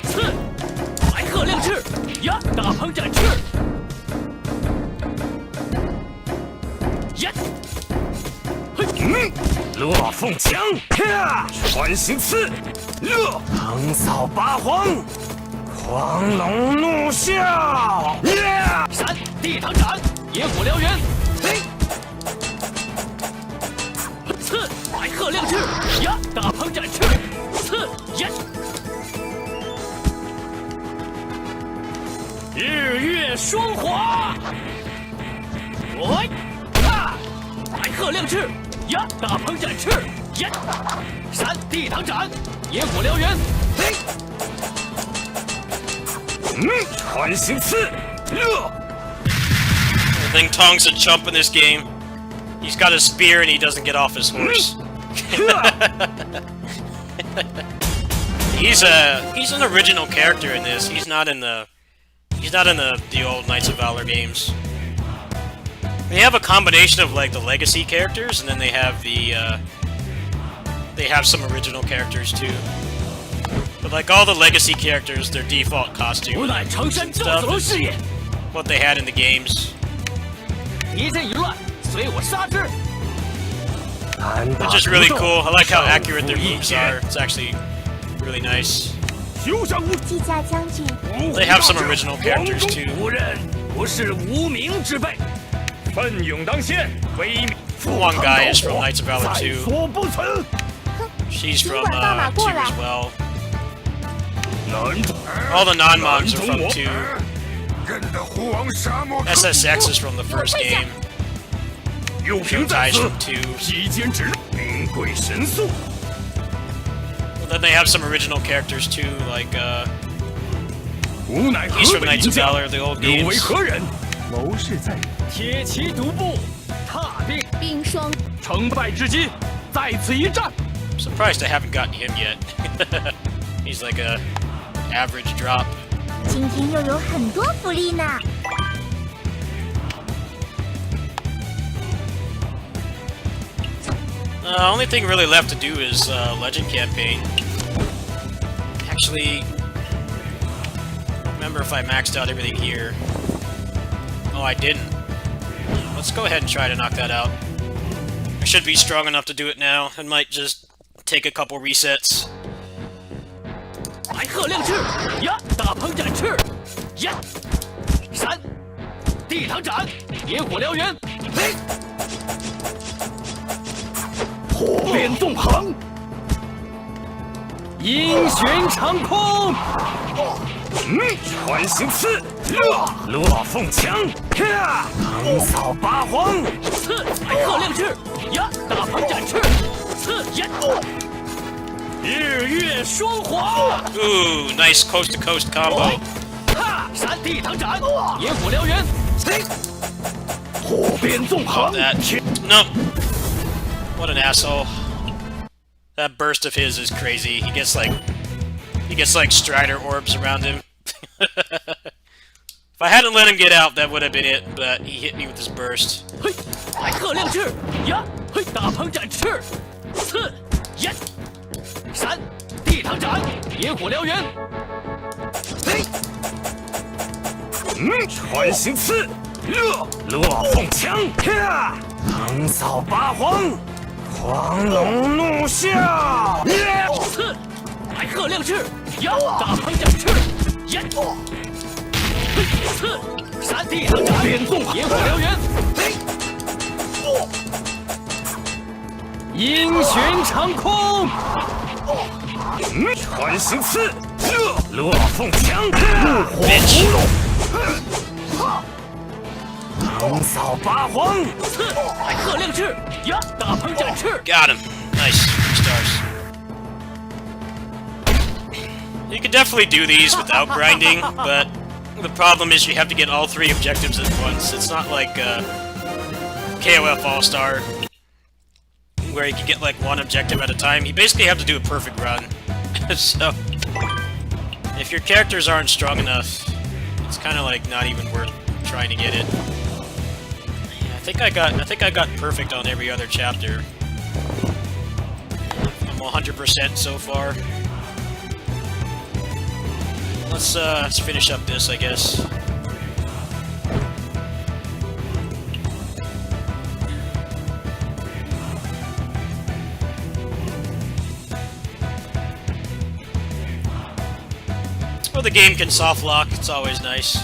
D: 刺白鹤亮翅呀！大鹏展翅，呀！
B: 落凤枪，穿行刺，横扫八荒，狂龙怒啸，
D: 闪地堂斩，野火燎原，嘿！刺白鹤亮翅呀！大鹏展翅，刺呀！日月双华，我白鹤亮翅呀！大鹏展翅呀！闪地堂斩，野火燎原，嘿！
B: 穿行刺，
G: I think Tong's a chump in this game. He's got a spear and he doesn't get off his horse. He's an original character in this. He's not in the old Knights of Valor games. They have a combination of like the legacy characters, and then they have some original characters too. But like all the legacy characters, their default costume
D: 无乃成山
G: and
D: 赵子
G: stuff
D: 龙
G: is
D: 是也。
G: what they had in the games.
D: 敌阵一乱，随我杀之。
G: Which is really cool. I like how accurate their moves are. It's actually really nice.
C: 休想无
F: 季家将军，
G: They have some original characters too.
D: 无人不是无名之辈。
C: 奋勇当先，威名
G: One guy is from Knights of Valor
C: 在
G: 2.
C: 所不辞。
G: She's from
F: 尽管放马
G: 2
F: 过来。
G: as well.
C: 难中
G: All the non-mods are from
C: 我
G: 2.
C: 认得虎王沙漠
G: SSX is from the first game.
C: 有凭在
G: Tais
C: 此
G: from 2.
C: 披坚指名贵神速。
G: Then they have some original characters too, like
C: 无奈
G: he's
C: 河
G: from
C: 北
G: Knights
C: 名
G: of
C: 将，
G: Valor, the old
C: 有为
G: games.
C: 何人？谋士在
D: 铁骑独步，踏定
F: 冰霜
D: 成败之机，在此一战。
G: Surprised I haven't gotten him yet. He's like a average drop.
F: 今天又有很多福利呢。
G: Only thing really left to do is Legend Campaign. Actually, remember if I maxed out everything here. Oh, I didn't. Let's go ahead and try to knock that out. I should be strong enough to do it now. It might just take a couple resets.
D: 白鹤亮翅呀！大鹏展翅呀！闪地堂斩，野火燎原，嘿！火鞭纵横，阴旋长空，
B: 穿行刺，落凤枪，横扫八荒，
D: 刺白鹤亮翅呀！大鹏展翅，刺呀！日月双华，
G: Ooh, nice coast-to-coast combo.
D: 哈！闪地堂斩，野火燎原，嘿！火鞭纵横，
G: That. No. What an asshole. That burst of his is crazy. He gets like Strider orbs around him. If I hadn't let him get out, that would have been it, but he hit me with his burst.
D: 嘿！白鹤亮翅呀！嘿！大鹏展翅，刺呀！闪地堂斩，野火燎原，嘿！
B: 穿行刺，落凤枪，横扫八荒，狂龙怒啸，
D: 刺白鹤亮翅呀！大鹏展翅呀！嘿！刺闪地堂斩，野火燎原，嘿！阴旋长空，
B: 穿行刺，落凤枪，怒火葫芦，横扫八荒，
D: 刺白鹤亮翅呀！大鹏展翅，
G: Got him. Nice. 3 stars. You could definitely do these without grinding, but the problem is you have to get all 3 objectives at once. It's not like KOF All-Star. where you can get like one objective at a time. You basically have to do a perfect run. So, if your characters aren't strong enough, it's kind of like not even worth trying to get it. Yeah, I think I got perfect on every other chapter. I'm 100% so far. Let's finish up this, I guess. Well, the game can soft lock. It's always nice.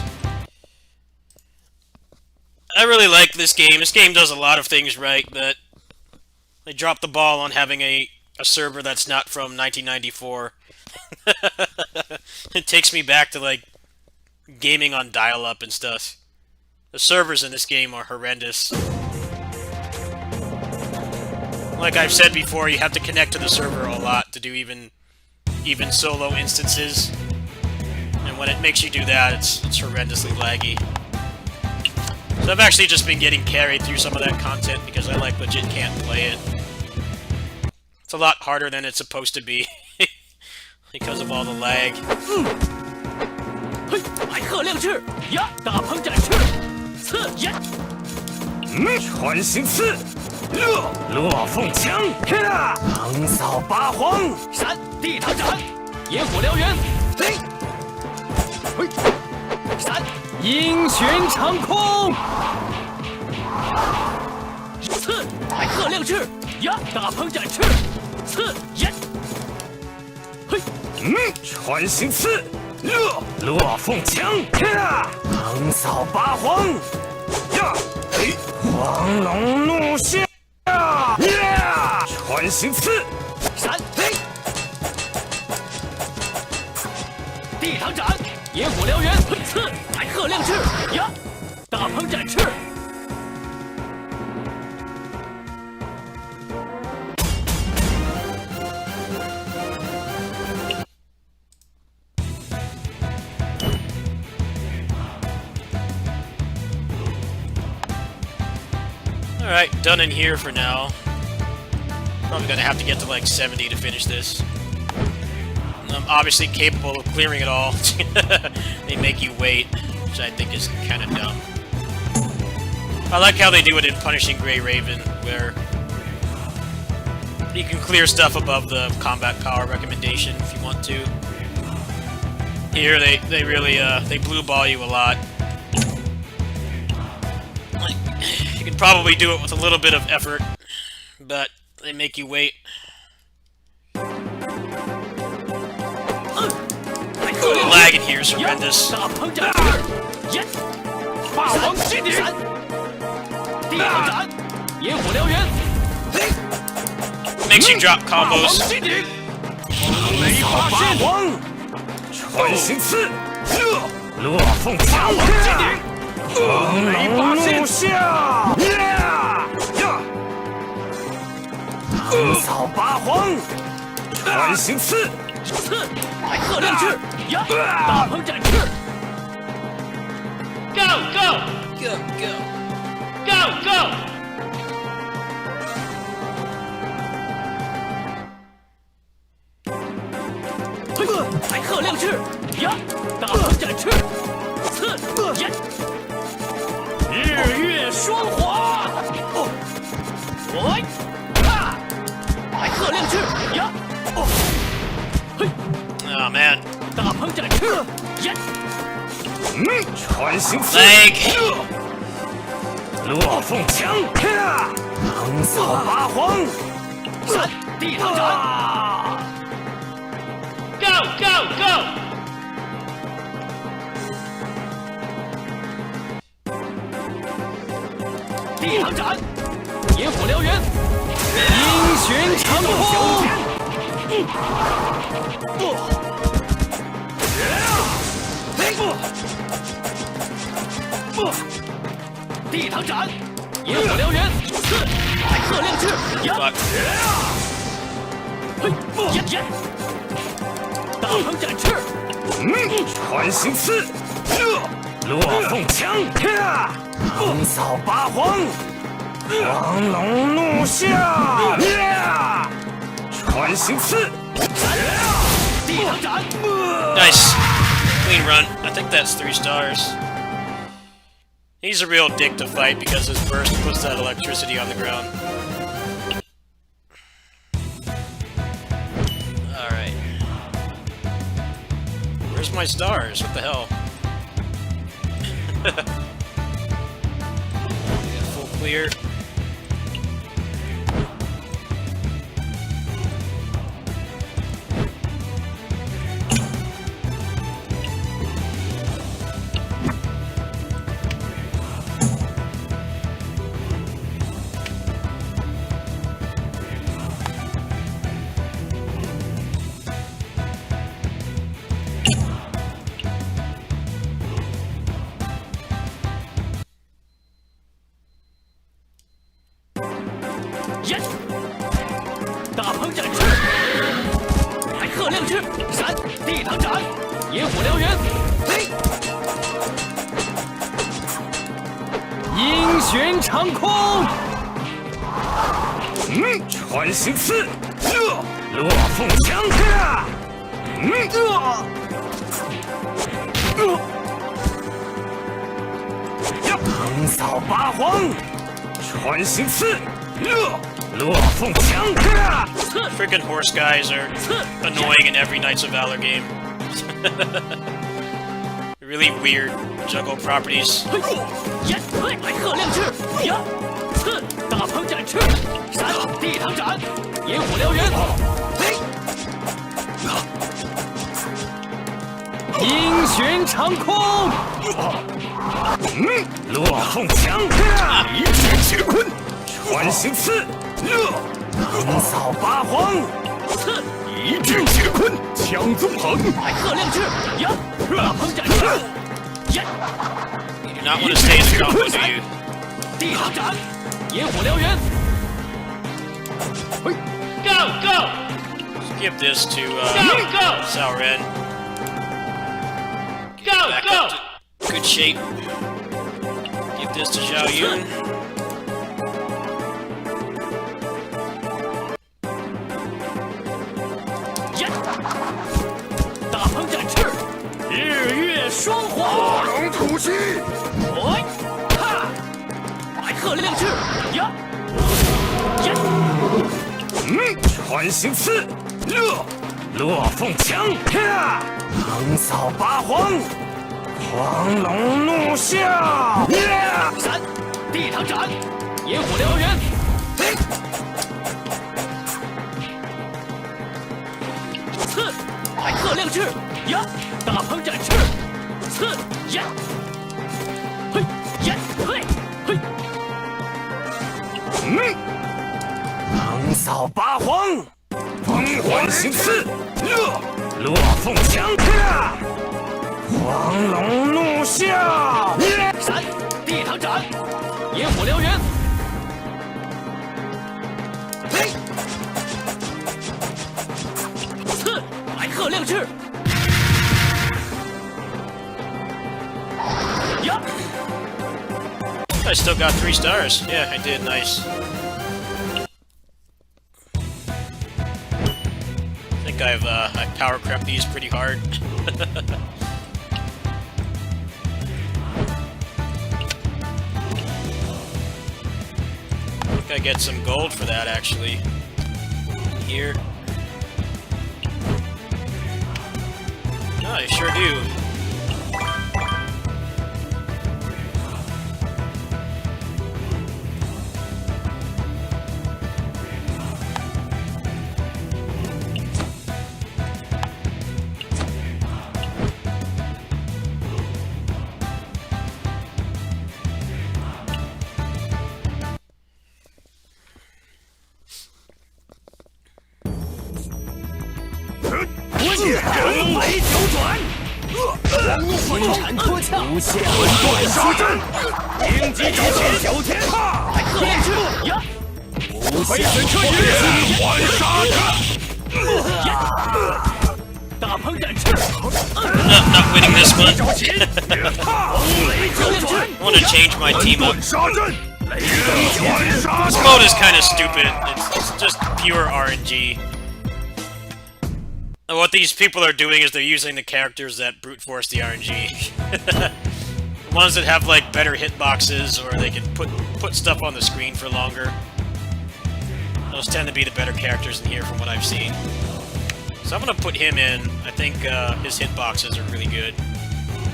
G: I really like this game. This game does a lot of things right, but they dropped the ball on having a server that's not from 1994. It takes me back to, like, gaming on dial-up and stuff. The servers in this game are horrendous. Like I've said before, you have to connect to the server a lot to do even solo instances. And when it makes you do that, it's horrendously laggy. So I've actually just been getting carried through some of that content because I like legit can't play it. It's a lot harder than it's supposed to be because of all the lag.
D: 来鹤亮翅呀，大鹏展翅，刺呀，
B: 穿行刺，落凤枪，横扫八荒，
D: 闪地堂斩，野火燎原，闪阴旋长空，刺来鹤亮翅呀，大鹏展翅，刺呀，
B: 穿行刺。落凤枪，横扫八荒，黄龙怒下，穿行刺，
D: 闪地堂斩，野火燎原，刺来鹤亮翅呀，大鹏展翅。
G: Alright, done in here for now. Probably gonna have to get to like 70 to finish this. I'm obviously capable of clearing it all. They make you wait, which I think is kind of dumb. I like how they do it in Punishing Grey Raven, where you can clear stuff above the combat power recommendation if you want to. Here, they really, they blue ball you a lot. You could probably do it with a little bit of effort, but they make you wait. The lag in here is horrendous. Makes you drop combos.
B: 穿行刺，落凤枪，黄龙怒下，横扫八荒，穿行刺，
D: 来鹤亮翅呀，大鹏展翅。Go go
G: Go, go.
D: go go！ 来鹤亮翅呀，大鹏展翅，刺呀，日月双华。喂，来鹤亮翅呀，嘿，
G: Oh man.
D: 大鹏展翅呀，
B: 穿行刺，
G: Lag.
B: 落凤枪，横扫八荒，
D: 闪地堂斩。Go go go！ 地堂斩，野火燎原，阴旋长空。地堂斩，野火燎原，刺来鹤亮翅呀，
G: Fuck.
D: 嘿呀，大鹏展翅。
B: 穿行刺，落凤枪，横扫八荒，黄龙怒下！穿行刺！
D: 地堂斩，
G: Nice. Clean run. I think that's 3 stars. He's a real dick to fight because his burst puts that electricity on the ground. Alright. Where's my stars? What the hell? Yeah, full clear.
D: 耶！大鹏展翅，白鹤亮翅，闪！地堂斩，野火燎原，嘿！阴旋长空，
B: 穿行刺！落凤枪！横扫八荒！穿行刺！落凤枪
G: Freaking horse guys are annoying in every Knights of Valor game. Really weird juggle properties.
D: 耶！白鹤亮翅，呀！大鹏展翅，闪！地堂斩，野火燎原，嘿！阴旋长空，
B: 落凤枪！一剑乾坤！穿行刺！横扫八荒！一剑乾坤！枪纵横！
D: 白鹤亮翅，呀！大鹏展翅，耶！
G: You do not want to stay in the combo, do you?
D: 地堂斩，野火燎原，
A: Go go
G: Give this to
A: go
G: Sao Ren.
A: go
G: Back
A: go!
G: up to good shape. Give this to Zhao Yun.
D: 耶！大鹏展翅，日月双华，
C: 龙吐息，
D: 喂，哈！白鹤亮翅，呀！耶！
B: 穿行刺！落凤枪！横扫八荒！黄龙怒啸！
D: 闪！地堂斩，野火燎原，嘿！刺！白鹤亮翅，呀！大鹏展翅，刺！呀！嘿！呀！嘿！嘿！
B: 横扫八荒！凤凰行刺！落凤枪！黄龙怒啸！
D: 闪！地堂斩，野火燎原，嘿！刺！白鹤亮翅，呀！
G: I still got 3 stars. Yeah, I did. Nice. I think I've power crept these pretty hard. I think I get some gold for that actually. Here. Oh, I sure do. Not winning this one. I want to change my team up. This mode is kind of stupid. It's just pure RNG. And what these people are doing is they're using the characters that brute force the RNG. The ones that have like better hitboxes, or they can put stuff on the screen for longer. Those tend to be the better characters in here from what I've seen. So I'm gonna put him in. I think his hitboxes are really good.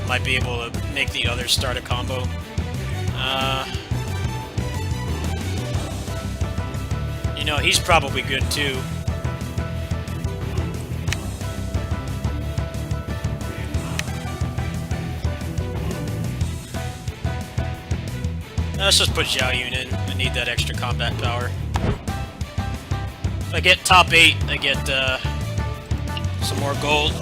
G: Might be able to make the others start a combo. You know, he's probably good too. Let's just put Zhao Yun in. I need that extra combat power. If I get top 8, I get some more gold.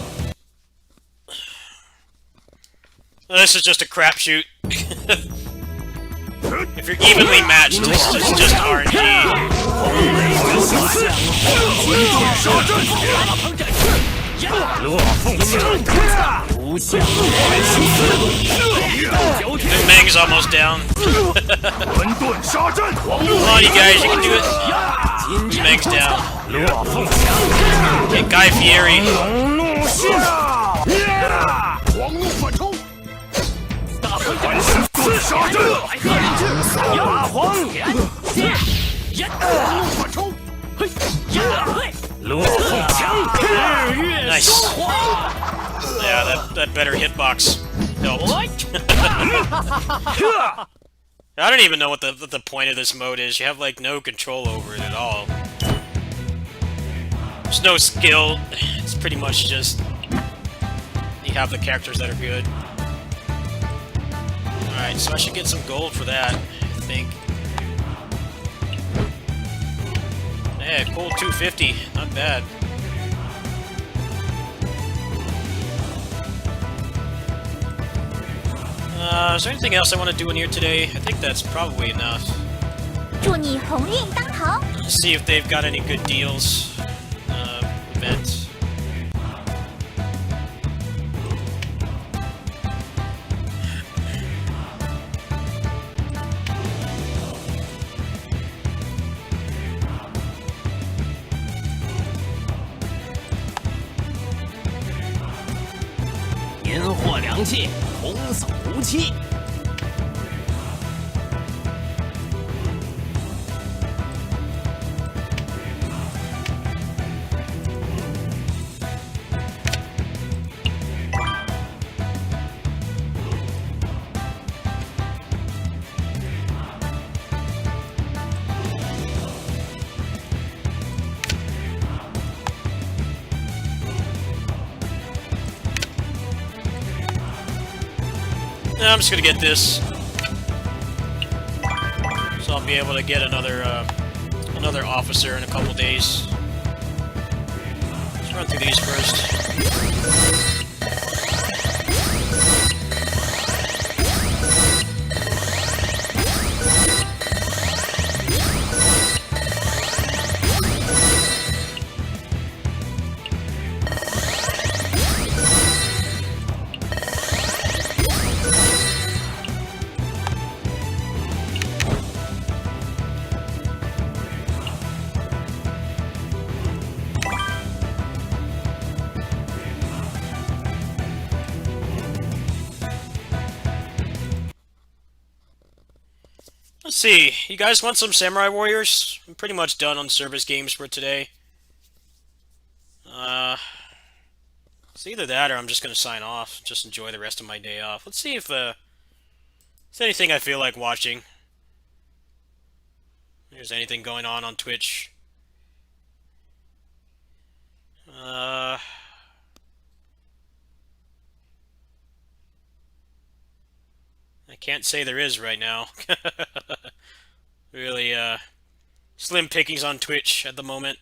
G: This is just a crapshoot. If you're evenly matched, it's just RNG. Liu Meng's almost down. Come on, you guys, you can do it. Liu Meng's down. Okay, Guy Fieri. Nice. Yeah, that better hitbox helped. I don't even know what the point of this mode is. You have like no control over it at all. There's no skill. It's pretty much just you have the characters that are good. Alright, so I should get some gold for that, I think. Yeah, gold 250. Not bad. Is there anything else I want to do in here today? I think that's probably enough.
F: 祝你鸿运当头。
G: Let's see if they've got any good deals. Events. I'm just gonna get this, so I'll be able to get another officer in a couple days. Let's run through these first. Let's see, you guys want some Samurai Warriors? I'm pretty much done on service games for today. It's either that or I'm just going to sign off, just enjoy the rest of my day off. Let's see if there's anything I feel like watching. If there's anything going on Twitch. I can't say there is right now. Really, slim pickings on Twitch at the moment.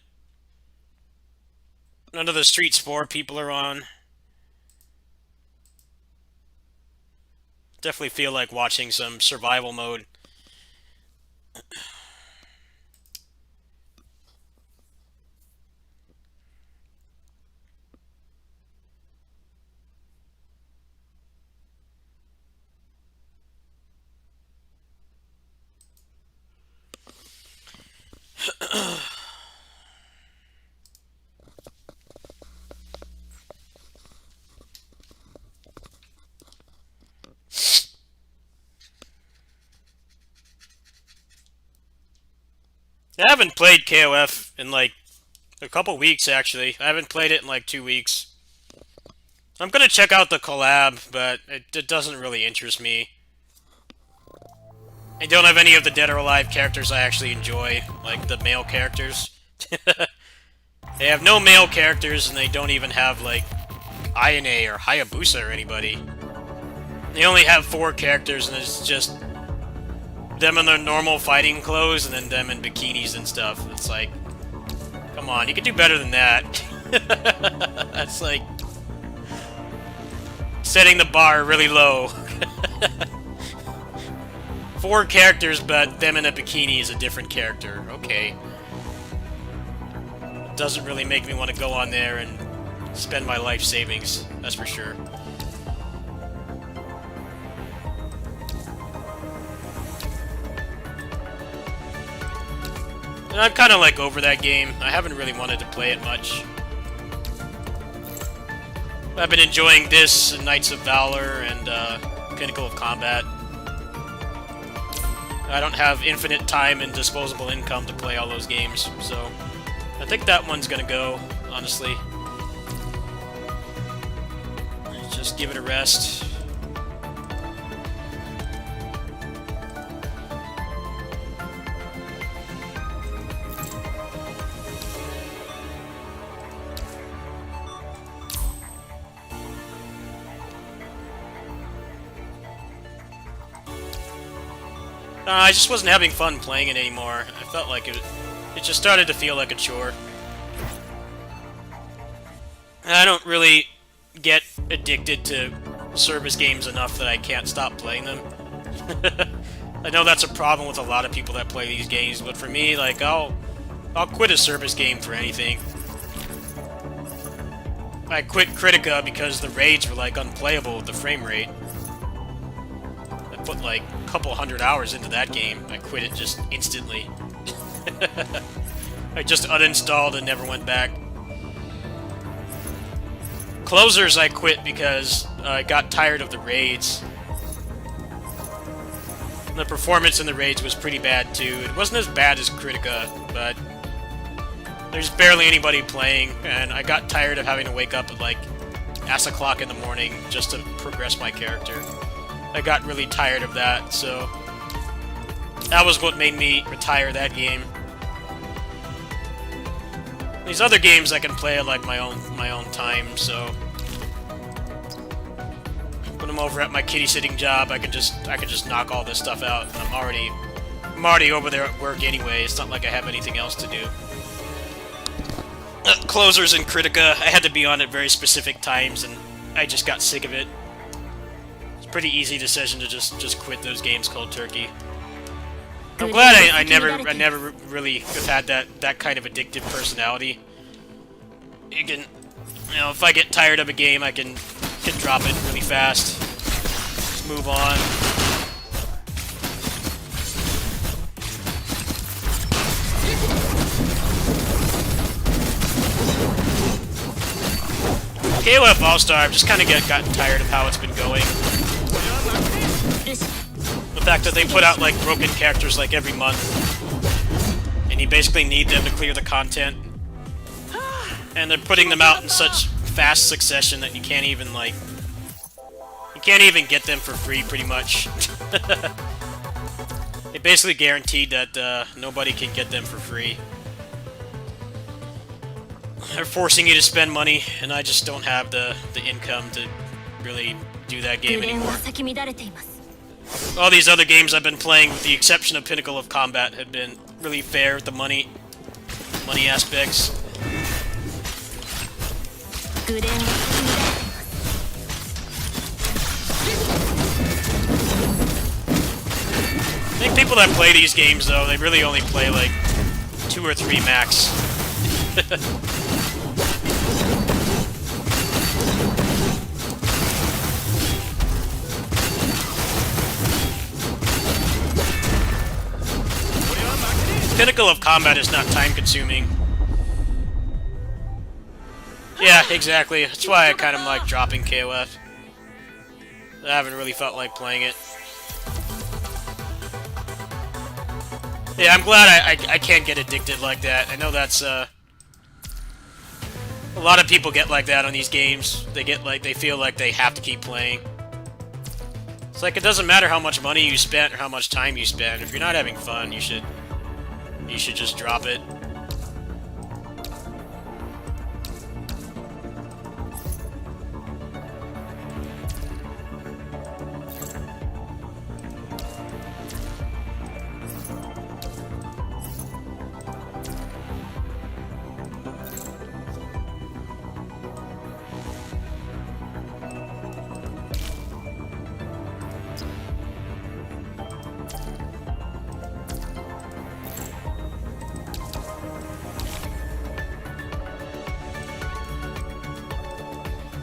G: None of the Streets 4 people are on. Definitely feel like watching some survival mode. I haven't played KOF in like a couple weeks, actually. I haven't played it in like 2 weeks. I'm gonna check out the collab, but it doesn't really interest me. I don't have any of the Dead or Alive characters I actually enjoy, like the male characters. They have no male characters, and they don't even have, like, Ayane or Hayabusa or anybody. They only have 4 characters, and it's just them in their normal fighting clothes, and then them in bikinis and stuff. It's like, come on, you can do better than that. That's like setting the bar really low. 4 characters, but them in a bikini is a different character. Okay. Doesn't really make me want to go on there and spend my life savings, that's for sure. And I'm kind of like over that game. I haven't really wanted to play it much. I've been enjoying this, and Knights of Valor, and Pinnacle of Combat. I don't have infinite time and disposable income to play all those games, so I think that one's gonna go, honestly. Just give it a rest. I just wasn't having fun playing it anymore. I felt like it just started to feel like a chore. And I don't really get addicted to service games enough that I can't stop playing them. I know that's a problem with a lot of people that play these games, but for me, like, I'll quit a service game for anything. I quit Critica because the raids were, like, unplayable with the frame rate. I put, like, a couple hundred hours into that game. I quit it just instantly. I just uninstalled and never went back. Closers I quit because I got tired of the raids. The performance in the raids was pretty bad too. It wasn't as bad as Critica, but there's barely anybody playing, and I got tired of having to wake up at like ass o'clock in the morning just to progress my character. I got really tired of that, so that was what made me retire that game. These other games I can play at like my own time, so when I'm over at my kitty sitting job, I can just knock all this stuff out. I'm already over there at work anyway. It's not like I have anything else to do. Closers and Critica, I had to be on at very specific times, and I just got sick of it. It's a pretty easy decision to just quit those games cold turkey. I'm glad I never really have had that kind of addictive personality. You can, if I get tired of a game, I can drop it really fast. Just move on. KOF All-Star, I've just kind of gotten tired of how it's been going. The fact that they put out, like, broken characters, like, every month. And you basically need them to clear the content. And they're putting them out in such fast succession that you can't even, like... You can't even get them for free, pretty much. They basically guaranteed that nobody can get them for free. They're forcing you to spend money, and I just don't have the income to really do that game anymore. All these other games I've been playing, with the exception of Pinnacle of Combat, have been really fair with the money aspects. I think people that play these games, though, they really only play like 2 or 3 max. pinnacle of combat is not time-consuming. Yeah, exactly. That's why I kind of like dropping KOF. I haven't really felt like playing it. Yeah, I'm glad I can't get addicted like that. I know that's, a lot of people get like that on these games. They feel like they have to keep playing. It's like, it doesn't matter how much money you spent or how much time you spend. If you're not having fun, you should just drop it.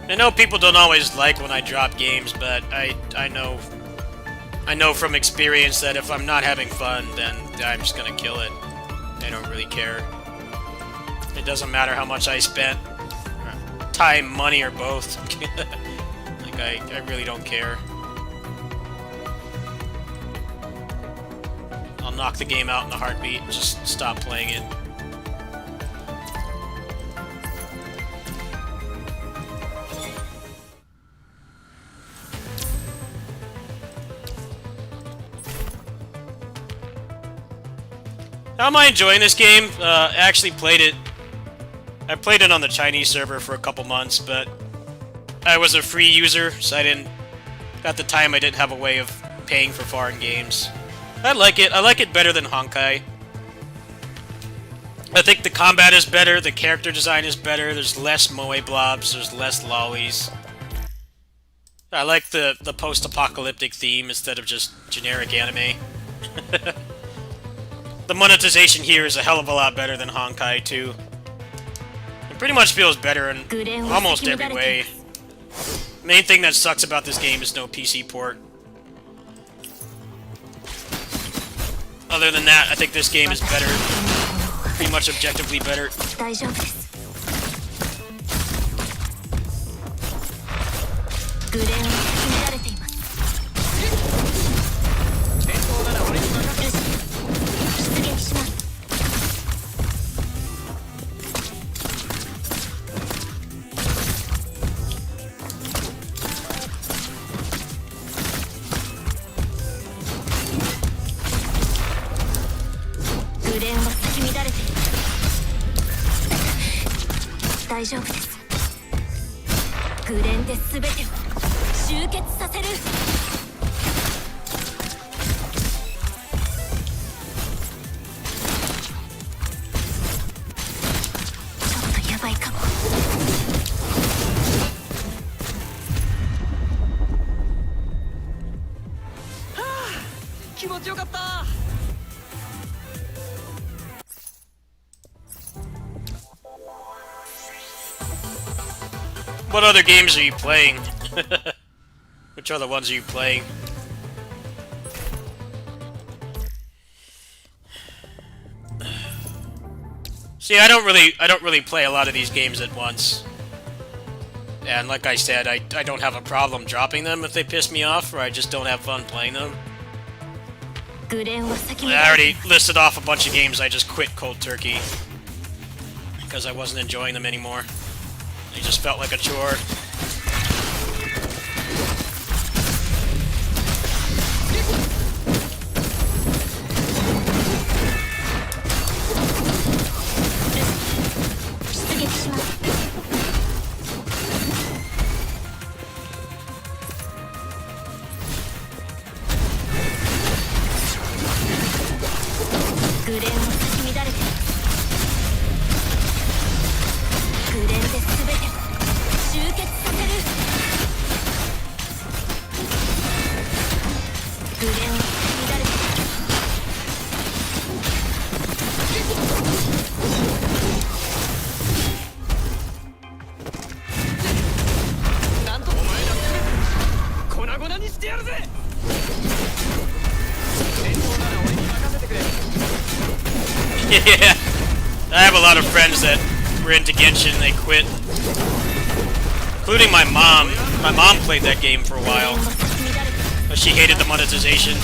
G: I know people don't always like when I drop games, but I know from experience that if I'm not having fun, then I'm just gonna kill it. I don't really care. It doesn't matter how much I spent. Time, money, or both. Like, I really don't care. I'll knock the game out in a heartbeat and just stop playing it. How am I enjoying this game? I actually played it. I played it on the Chinese server for a couple months, but I was a free user, so at the time I didn't have a way of paying for foreign games. I like it. I like it better than Honkai. I think the combat is better, the character design is better, there's less moe blobs, there's less lollies. I like the post-apocalyptic theme instead of just generic anime. The monetization here is a hell of a lot better than Honkai, too. It pretty much feels better in almost every way. Main thing that sucks about this game is no PC port. Other than that, I think this game is better. Pretty much objectively better. What other games are you playing? Which other ones are you playing? See, I don't really play a lot of these games at once. And like I said, I don't have a problem dropping them if they piss me off, or I just don't have fun playing them. I already listed off a bunch of games I just quit cold turkey because I wasn't enjoying them anymore. They just felt like a chore. Yeah, I have a lot of friends that were into Genshin and they quit. Including my mom. My mom played that game for a while, but she hated the monetization.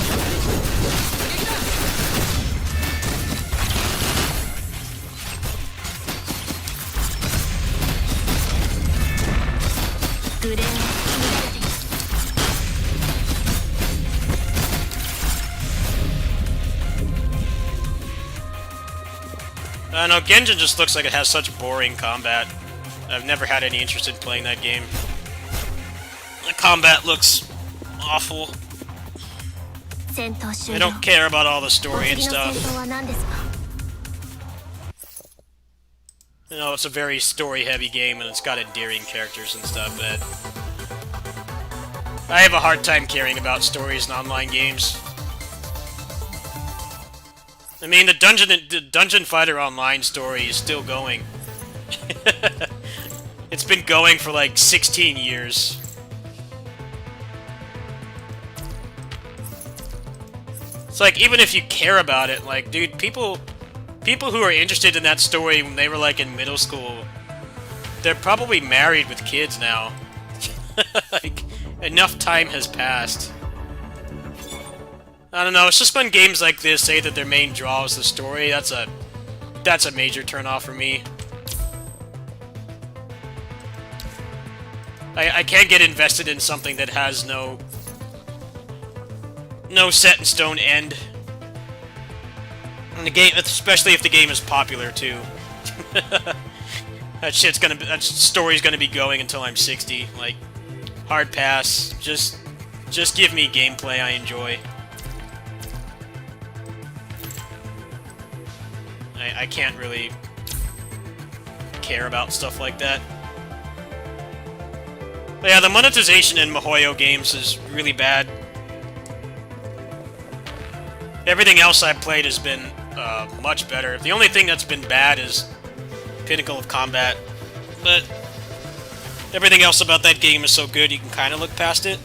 G: I don't know, Genshin just looks like it has such boring combat. I've never had any interest in playing that game. The combat looks awful. I don't care about all the story and stuff. You know, it's a very story-heavy game and it's got endearing characters and stuff, but I have a hard time caring about stories in online games. I mean, the Dungeon Fighter Online story is still going. It's been going for like 16 years. It's like, even if you care about it, like, dude, people who are interested in that story when they were like in middle school, they're probably married with kids now. Like, enough time has passed. I don't know, it's just when games like this say that their main draw is the story, that's a major turnoff for me. I can't get invested in something that has no set in stone end. And the game, especially if the game is popular too. That story's gonna be going until I'm 60. Like, hard pass. Just give me gameplay I enjoy. I can't really care about stuff like that. But yeah, the monetization in MiHoYo games is really bad. Everything else I've played has been much better. The only thing that's been bad is Pinnacle of Combat. But everything else about that game is so good you can kind of look past it.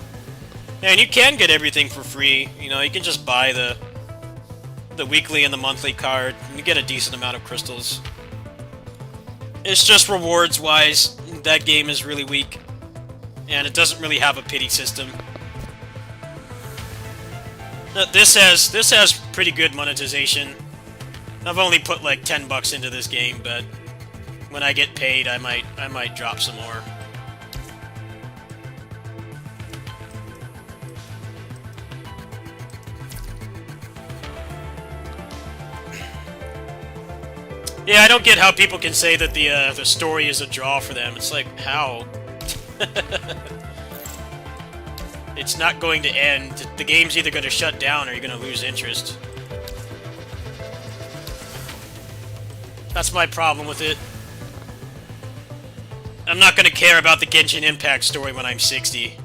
G: And you can get everything for free. You know, you can just buy the weekly and the monthly card, and you get a decent amount of crystals. It's just rewards-wise, that game is really weak. And it doesn't really have a pity system. This has pretty good monetization. I've only put like $10 into this game, but when I get paid, I might drop some more. Yeah, I don't get how people can say that the story is a draw for them. It's like, how? It's not going to end. The game's either going to shut down or you're going to lose interest. That's my problem with it. I'm not going to care about the Genshin Impact story when I'm 60.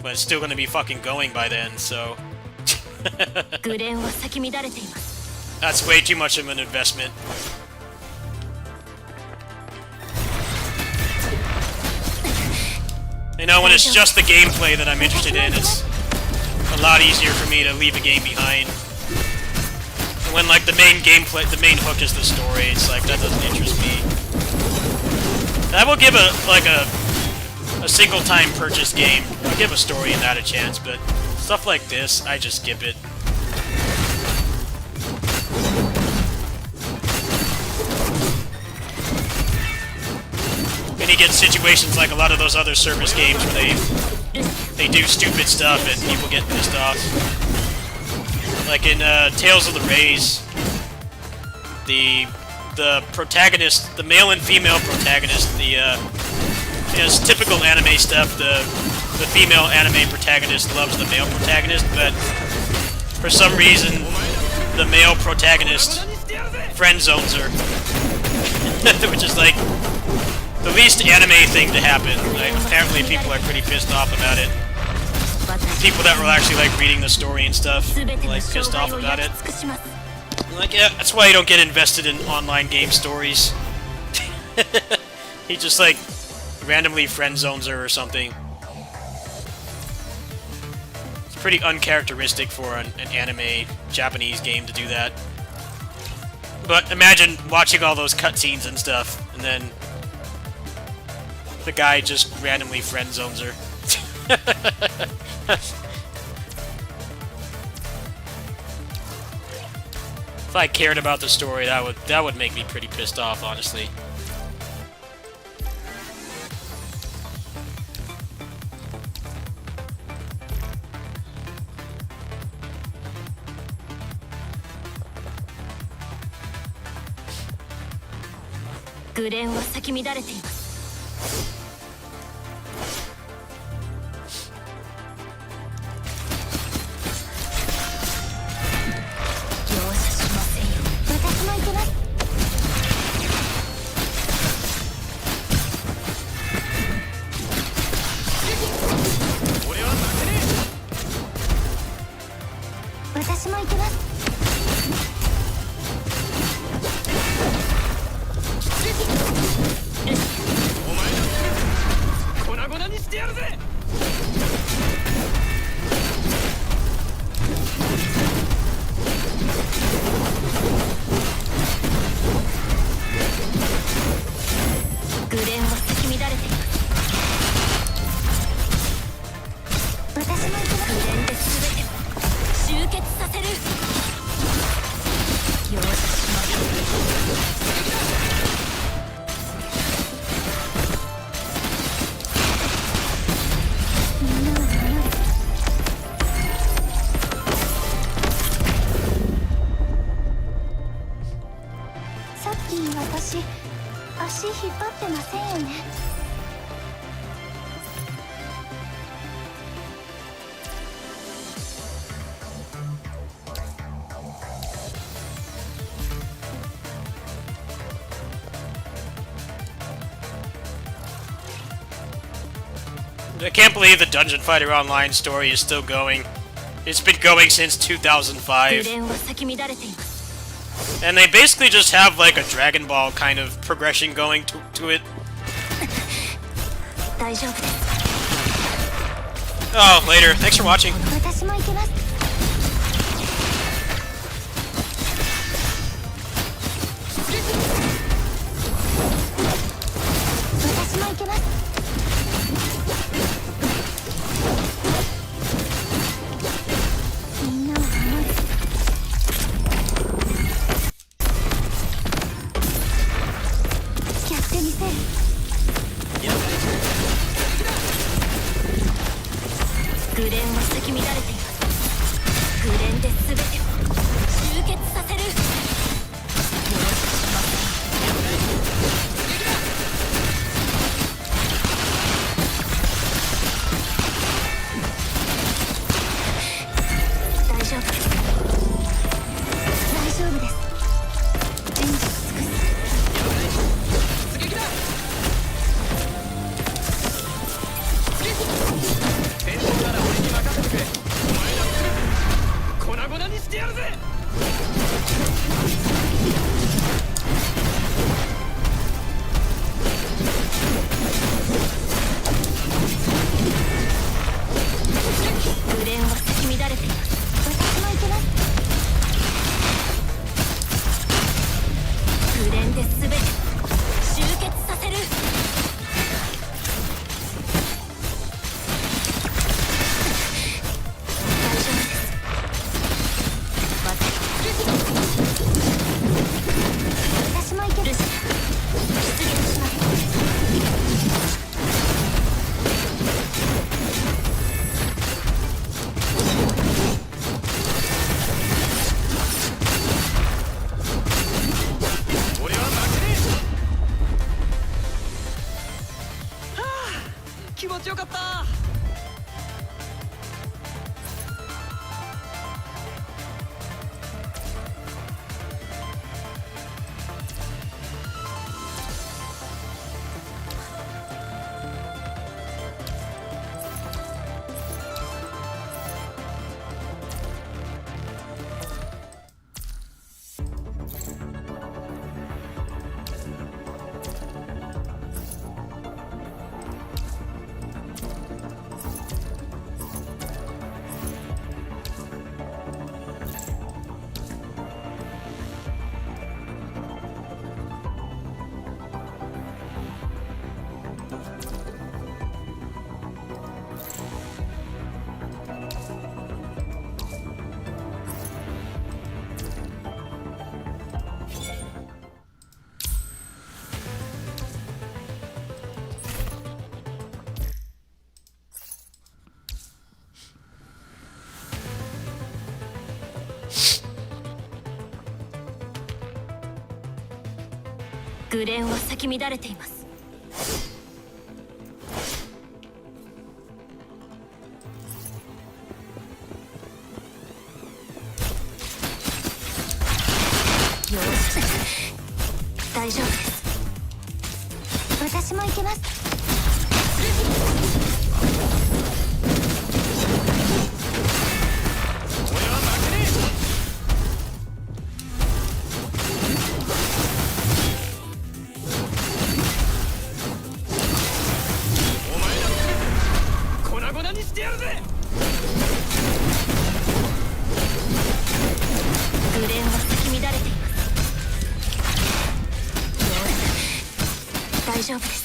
G: But it's still going to be fucking going by then, so... That's way too much of an investment. You know, when it's just the gameplay that I'm interested in, it's a lot easier for me to leave a game behind. And when, like, the main gameplay, the main hook is the story, it's like, that doesn't interest me. I will give a single-time purchase game, I'll give a story and that a chance, but stuff like this, I just skip it. And you get situations like a lot of those other service games where they do stupid stuff and people get pissed off. Like in Tales of the Rays, the protagonist, the male and female protagonist, it's typical anime stuff. The female anime protagonist loves the male protagonist, but for some reason the male protagonist friend zones her, which is like the least anime thing to happen. Like, apparently people are pretty pissed off about it. People that were actually like reading the story and stuff, like pissed off about it. Like, yeah, that's why you don't get invested in online game stories. He just like randomly friend zones her or something. It's pretty uncharacteristic for an anime Japanese game to do that. But imagine watching all those cutscenes and stuff, and then the guy just randomly friend zones her. If I cared about the story, that would make me pretty pissed off, honestly.
F: Guren は咲き乱れています。容赦しませんよ。私も行きます。
A: 俺は負けね
F: 私も行きます。
A: え。粉々にしてやるぜ。
F: グレンは咲き乱れています。私も行きます。グレンで全てを集結させる。容赦しません。さっき私足引っ張ってませんよね。
G: I can't believe the Dungeon Fighter Online story is still going. It's been going since 2005.
F: グレンは咲き乱れています。
G: And they basically just have like a Dragon Ball kind of progression going to it.
F: 大丈夫です。
G: Oh, later. Thanks for watching.
F: 私も行きます。私も行きます。みんなを守る。やってみせる。グレンは咲き乱れています。グレンで全てを集結させる。容赦しません。グレンは咲き乱れています。よし、大丈夫です。私も行けます。
D: 粉々にしてやるぜ。
F: グレンは咲き乱れています。大丈夫です。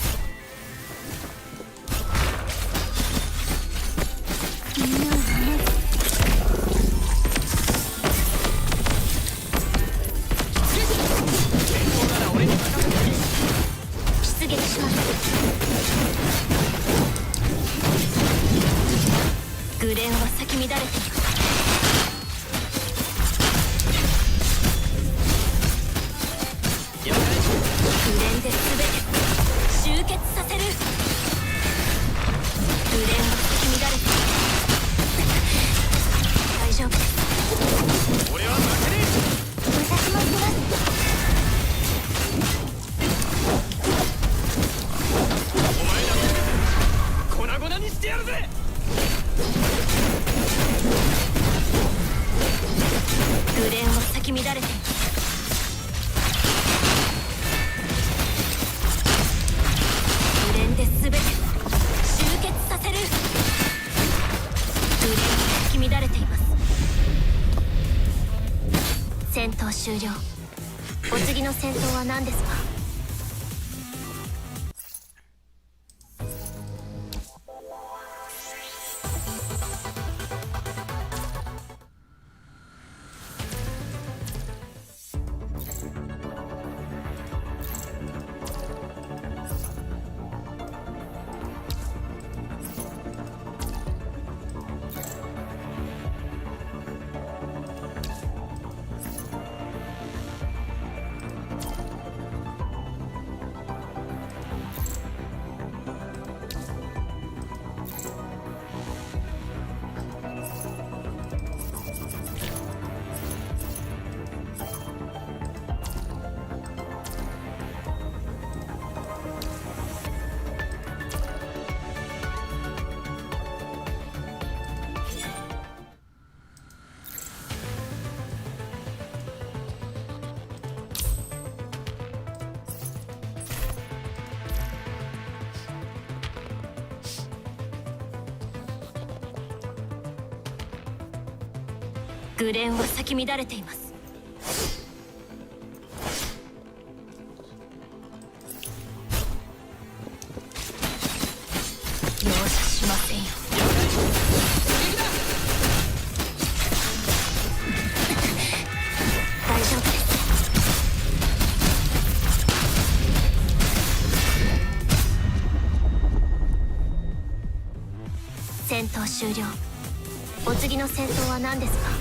F: 出撃します。グレンは咲き乱れています。グレンで全て集結させる。グレンは咲き乱れています。大丈夫です。
D: 俺は負けね
F: 私も行きます。
D: え。粉々にしてやるぜ。
F: グレンは咲き乱れています。グレンで全て集結させる。グレンは咲き乱れています。戦闘終了。お次の戦闘は何ですか？グレンは咲き乱れています。容赦しませんよ。大丈夫です。戦闘終了。お次の戦闘は何ですか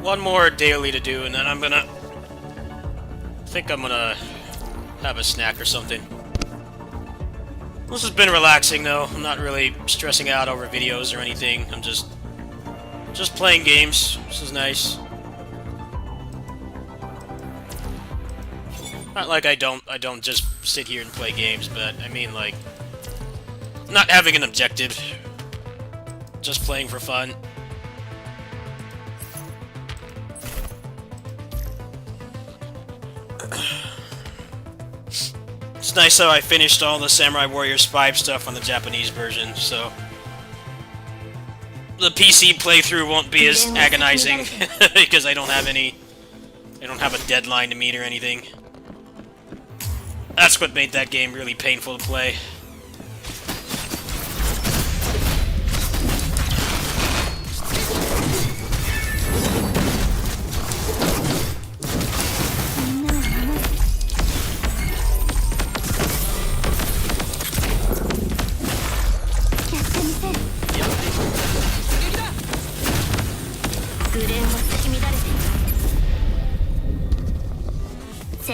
G: ？One more daily to do, and then I think I'm gonna have a snack or something. This has been relaxing, though. I'm not really stressing out over videos or anything. I'm just playing games. This is nice. Not like I don't just sit here and play games, but I mean like not having an objective, just playing for fun. It's nice how I finished all the Samurai Warriors 5 stuff on the Japanese version, so the PC playthrough won't be as agonizing because I don't have a deadline to meet or anything. That's what made that game really painful to play.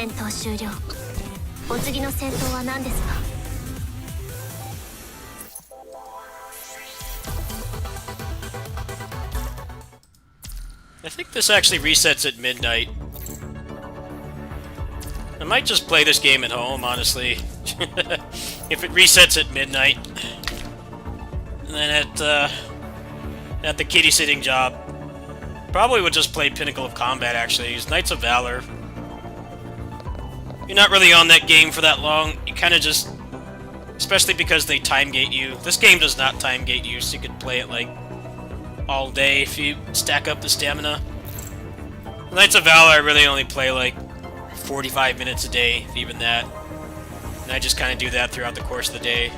F: 戦闘終了。お次の戦闘は何ですか？
G: I think this actually resets at midnight. I might just play this game at home, honestly. If it resets at midnight. And then at the kitty sitting job. Probably would just play Pinnacle of Combat, actually. Use Knights of Valor. You're not really on that game for that long. You kind of just... Especially because they time gate you. This game does not time gate you, so you could play it, like, all day if you stack up the stamina. Knights of Valor I really only play, like, 45 minutes a day, if even that. And I just kind of do that throughout the course of the day.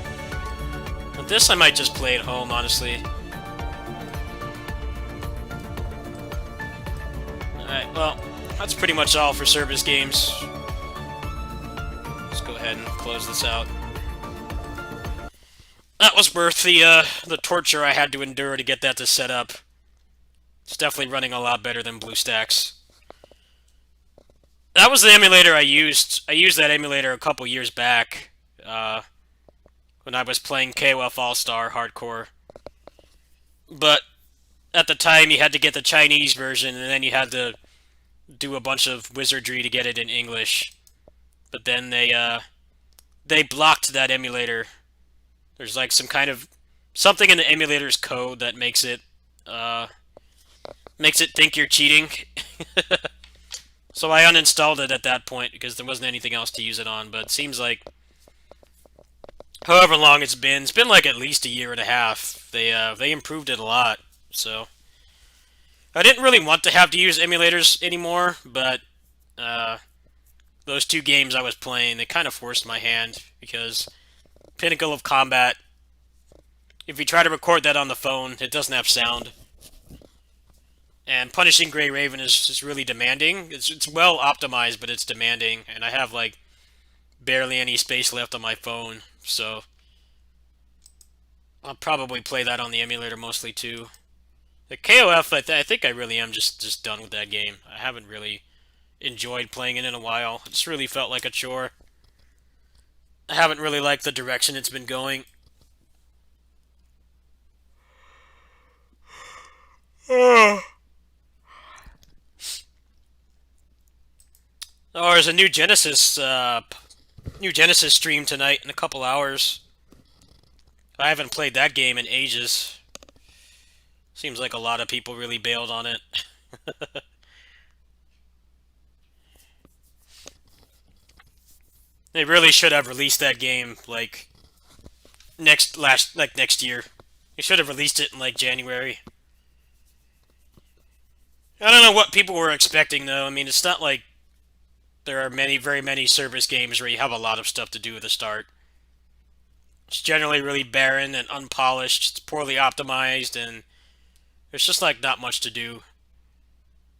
G: But this I might just play at home, honestly. Alright, well, that's pretty much all for service games. Let's go ahead and close this out. That was worth the torture I had to endure to get that to set up. It's definitely running a lot better than BlueStacks. That was the emulator I used. I used that emulator a couple years back, when I was playing KOF All-Star Hardcore. But at the time, you had to get the Chinese version, and then you had to do a bunch of wizardry to get it in English. But then they blocked that emulator. There's like some kind of something in the emulator's code that makes it think you're cheating. So I uninstalled it at that point because there wasn't anything else to use it on. But it seems like however long it's been like at least a year and a half. They improved it a lot. So I didn't really want to have to use emulators anymore, but those two games I was playing, they kind of forced my hand because Pinnacle of Combat, if you try to record that on the phone, it doesn't have sound. And Punishing Gray Raven is just really demanding. It's well optimized, but it's demanding, and I have like barely any space left on my phone, so I'll probably play that on the emulator mostly too. The KOF, I think I really am just done with that game. I haven't really enjoyed playing it in a while. It just really felt like a chore. I haven't really liked the direction it's been going. Oh, there's a new Genesis stream tonight in a couple hours. I haven't played that game in ages. Seems like a lot of people really bailed on it. They really should have released that game like next year. They should have released it in like January. I don't know what people were expecting though. I mean, it's not like there are very many service games where you have a lot of stuff to do at the start. It's generally really barren and unpolished. It's poorly optimized, and there's just like not much to do.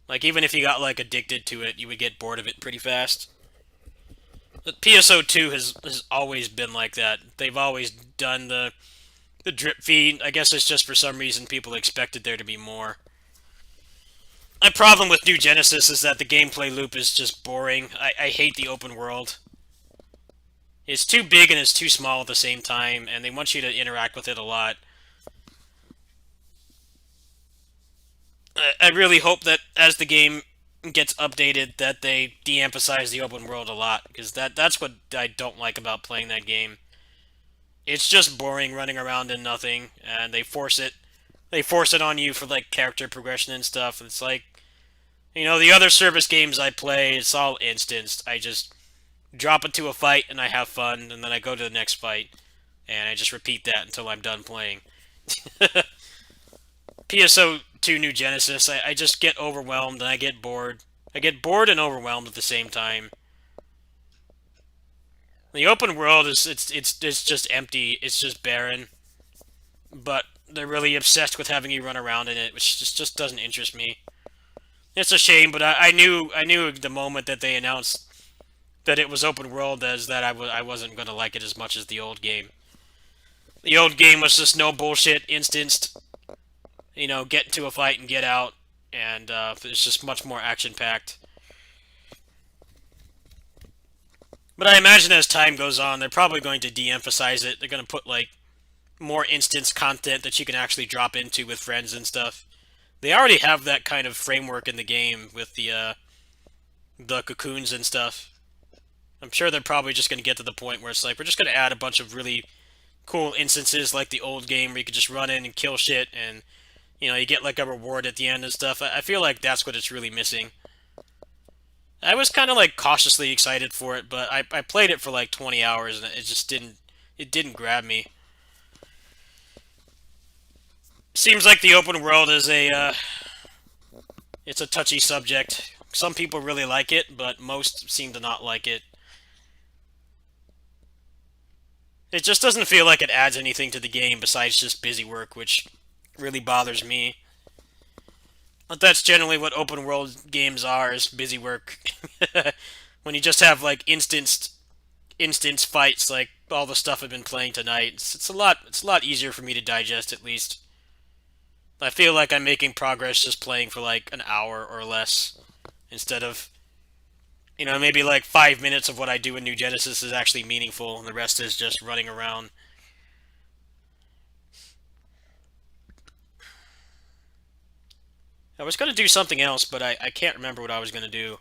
G: Like even if you got like addicted to it, you would get bored of it pretty fast. But PSO2 has always been like that. They've always done the drip feed. I guess it's just for some reason people expected there to be more. My problem with New Genesis is that the gameplay loop is just boring. I hate the open world. It's too big and it's too small at the same time, and they want you to interact with it a lot. I really hope that as the game gets updated that they de-emphasize the open world a lot, because that's what I don't like about playing that game. It's just boring running around and nothing, and they force it on you for like character progression and stuff. It's like, you know, the other service games I play, it's all instanced. I just drop into a fight and I have fun, and then I go to the next fight, and I just repeat that until I'm done playing. PSO2 New Genesis, I just get overwhelmed and I get bored. I get bored and overwhelmed at the same time. The open world is it's just empty. It's just barren. But they're really obsessed with having you run around in it, which just doesn't interest me. It's a shame, but I knew the moment that they announced that it was open world as that I wasn't going to like it as much as the old game. The old game was just no bullshit, instanced. You know, get into a fight and get out, and it's just much more action-packed. But I imagine as time goes on, they're probably going to de-emphasize it. They're going to put, like, more instance content that you can actually drop into with friends and stuff. They already have that kind of framework in the game with the cocoons and stuff. I'm sure they're probably just going to get to the point where it's like, we're just going to add a bunch of really cool instances like the old game where you could just run in and kill shit and, you know, you get like a reward at the end and stuff. I feel like that's what it's really missing. I was kind of like cautiously excited for it, but I played it for like 20 hours and it just didn't grab me. Seems like the open world is it's a touchy subject. Some people really like it, but most seem to not like it. It just doesn't feel like it adds anything to the game besides just busy work, which really bothers me. But that's generally what open world games are, is busy work. When you just have like instance fights like all the stuff I've been playing tonight, it's a lot easier for me to digest at least. I feel like I'm making progress just playing for like an hour or less instead of, you know, maybe like 5 minutes of what I do in New Genesis is actually meaningful, and the rest is just running around. I was going to do something else, but I can't remember what I was going to do.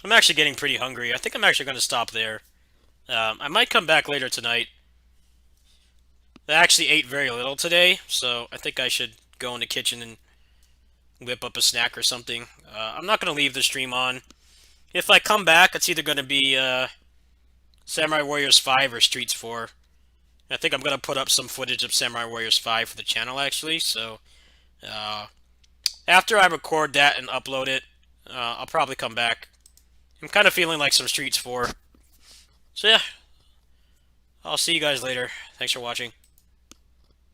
G: I'm actually getting pretty hungry. I think I'm actually going to stop there. I might come back later tonight. I actually ate very little today, so I think I should go in the kitchen and whip up a snack or something. I'm not going to leave the stream on. If I come back, it's either going to be Samurai Warriors 5 or Streets 4. I think I'm going to put up some footage of Samurai Warriors 5 for the channel, actually, so after I record that and upload it, I'll probably come back. I'm kind of feeling like some Streets 4. So yeah, I'll see you guys later. Thanks for watching.